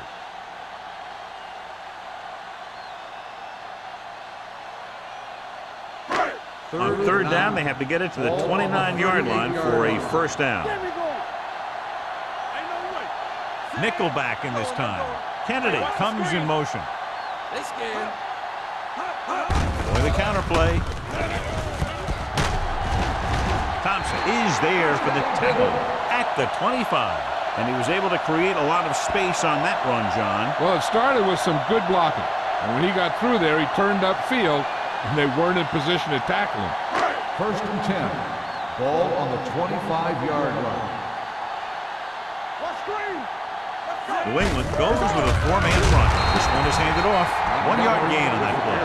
On third down, they have to get it to the 29-yard line for a first down. There we go. Nickelback in this time. Kennedy comes in motion. With a counterplay. Thompson is there for the tackle at the 25. And he was able to create a lot of space on that run, John. Well, it started with some good blocking. And when he got through there, he turned upfield, and they weren't in position to tackle him. First and 10. Ball on the 25-yard line. New England goes with a four-man front. This one is handed off. 1 yard gain on that play.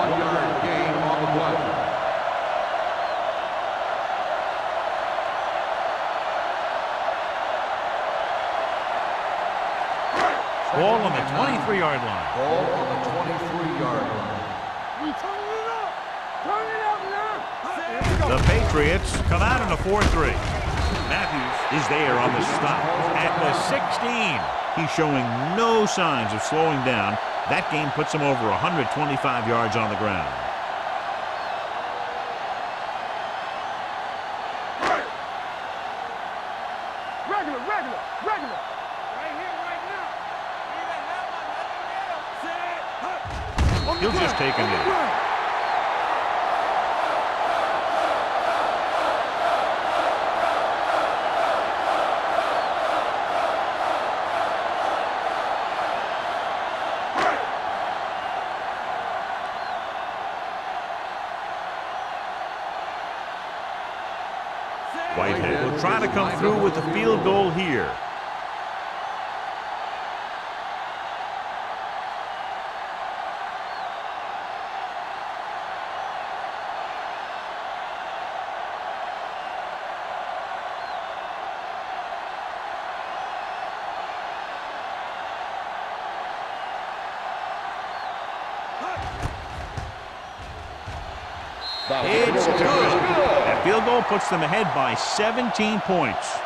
1 yard gain on the play. Ball on the 23-yard line. Ball on the 23-yard line. We turn it up. Turn it up now. The Patriots come out in a 4-3. Matthews is there on the stop at the 16. He's showing no signs of slowing down. That game puts him over 125 yards on the ground. Regular. Right here, right now. He'll just take a knee. Whitehead will try to come through with the field goal here. It's good. That field goal puts them ahead by 17 points.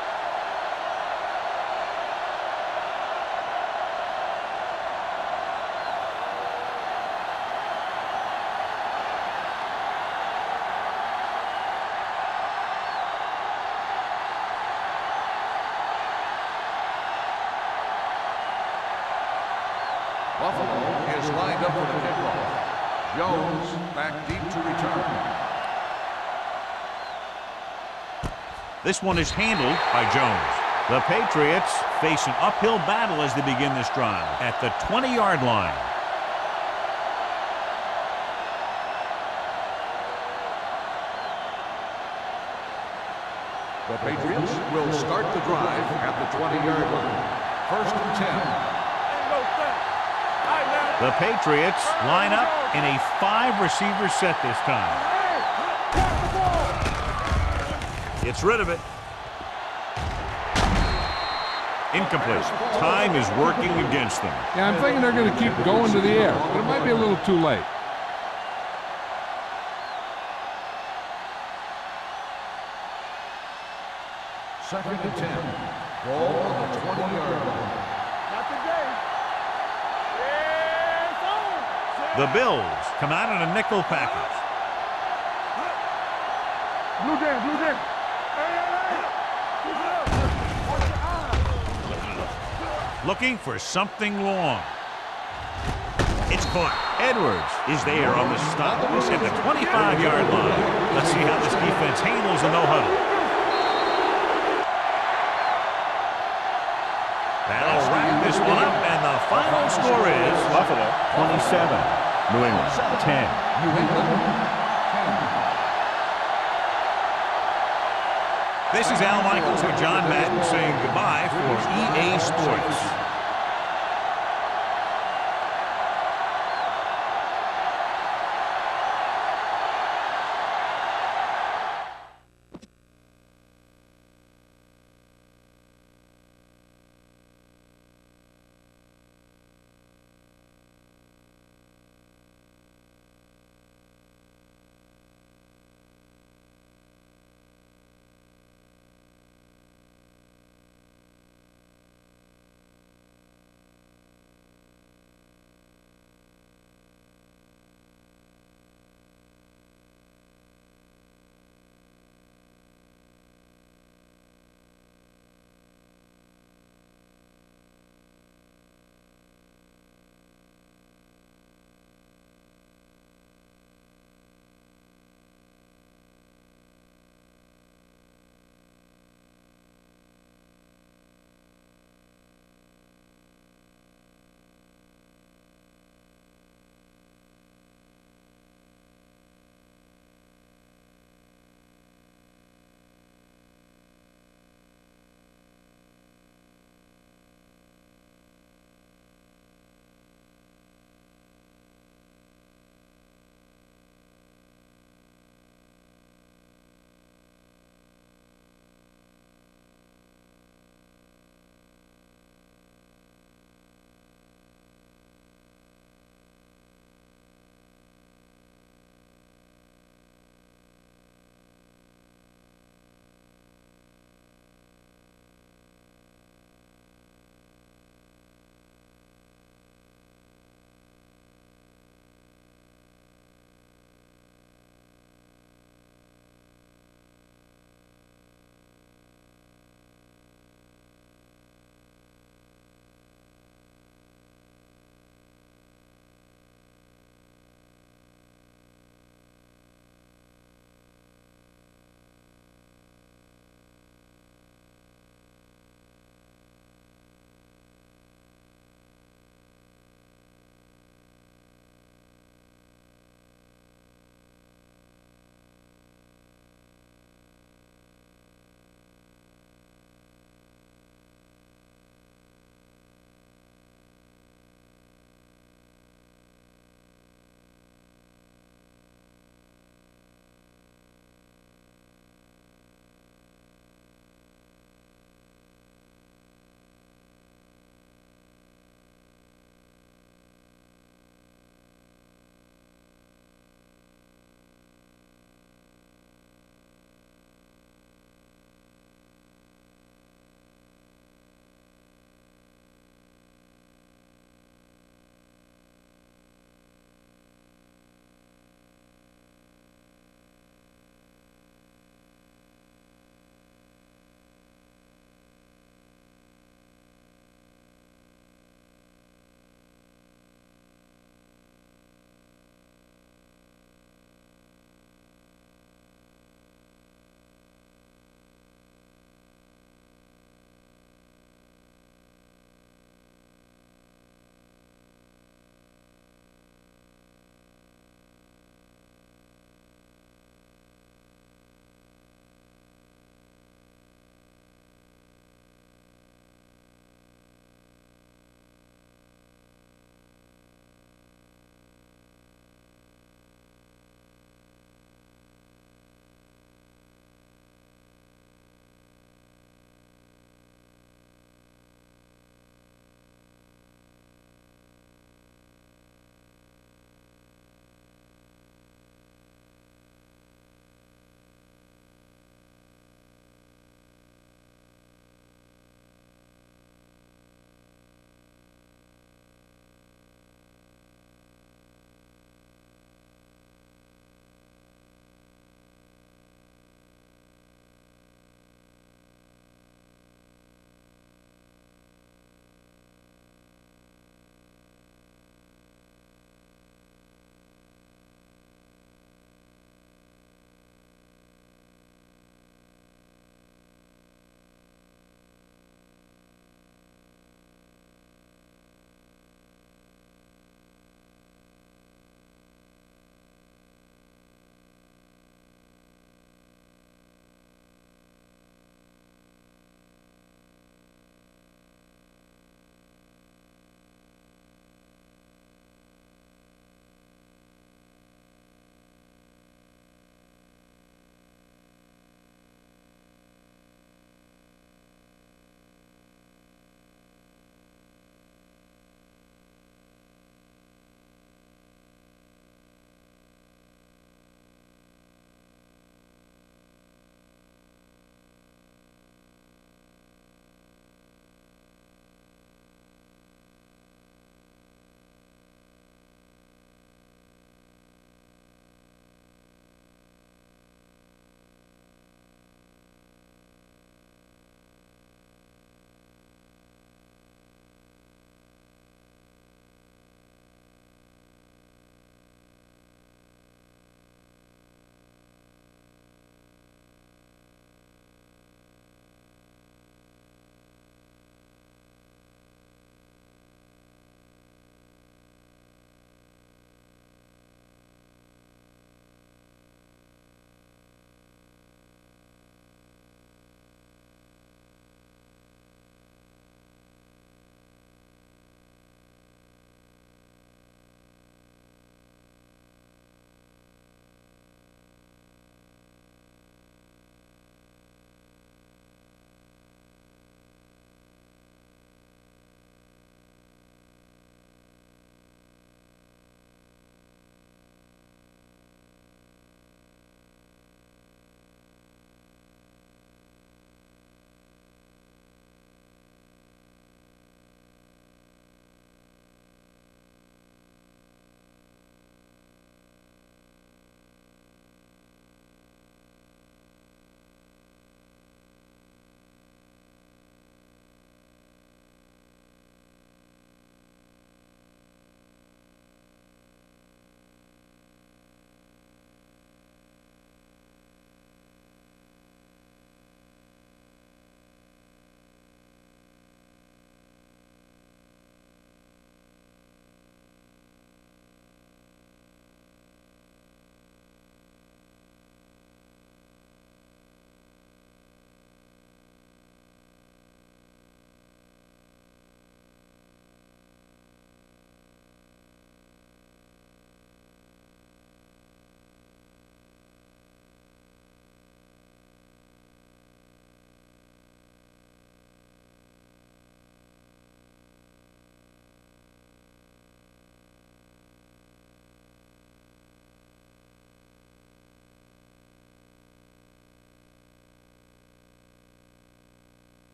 Buffalo is lined up for the kickoff. Jones back deep to return. This one is handled by Jones. The Patriots face an uphill battle as they begin this drive at the 20-yard line. The Patriots will start the drive at the 20-yard line. First and 10. The Patriots line up in a 5-receiver set this time. Gets rid of it. Incomplete. Time is working against them. Yeah, I'm thinking they're going to keep going to the air, but it might be a little too late. Second and 10. Ball on the 20-yard line. Not today. Yeah, it's on. The Bills come out in a nickel package. Blue Jay. Looking for something long. It's caught. Edwards is there on the stop. He's at the 25-yard line. Let's see how this defense handles the no-huddle. this one up, and the final score is 27. New England 10. New England 10. This is Al Michaels and John Madden saying goodbye for EA Sports.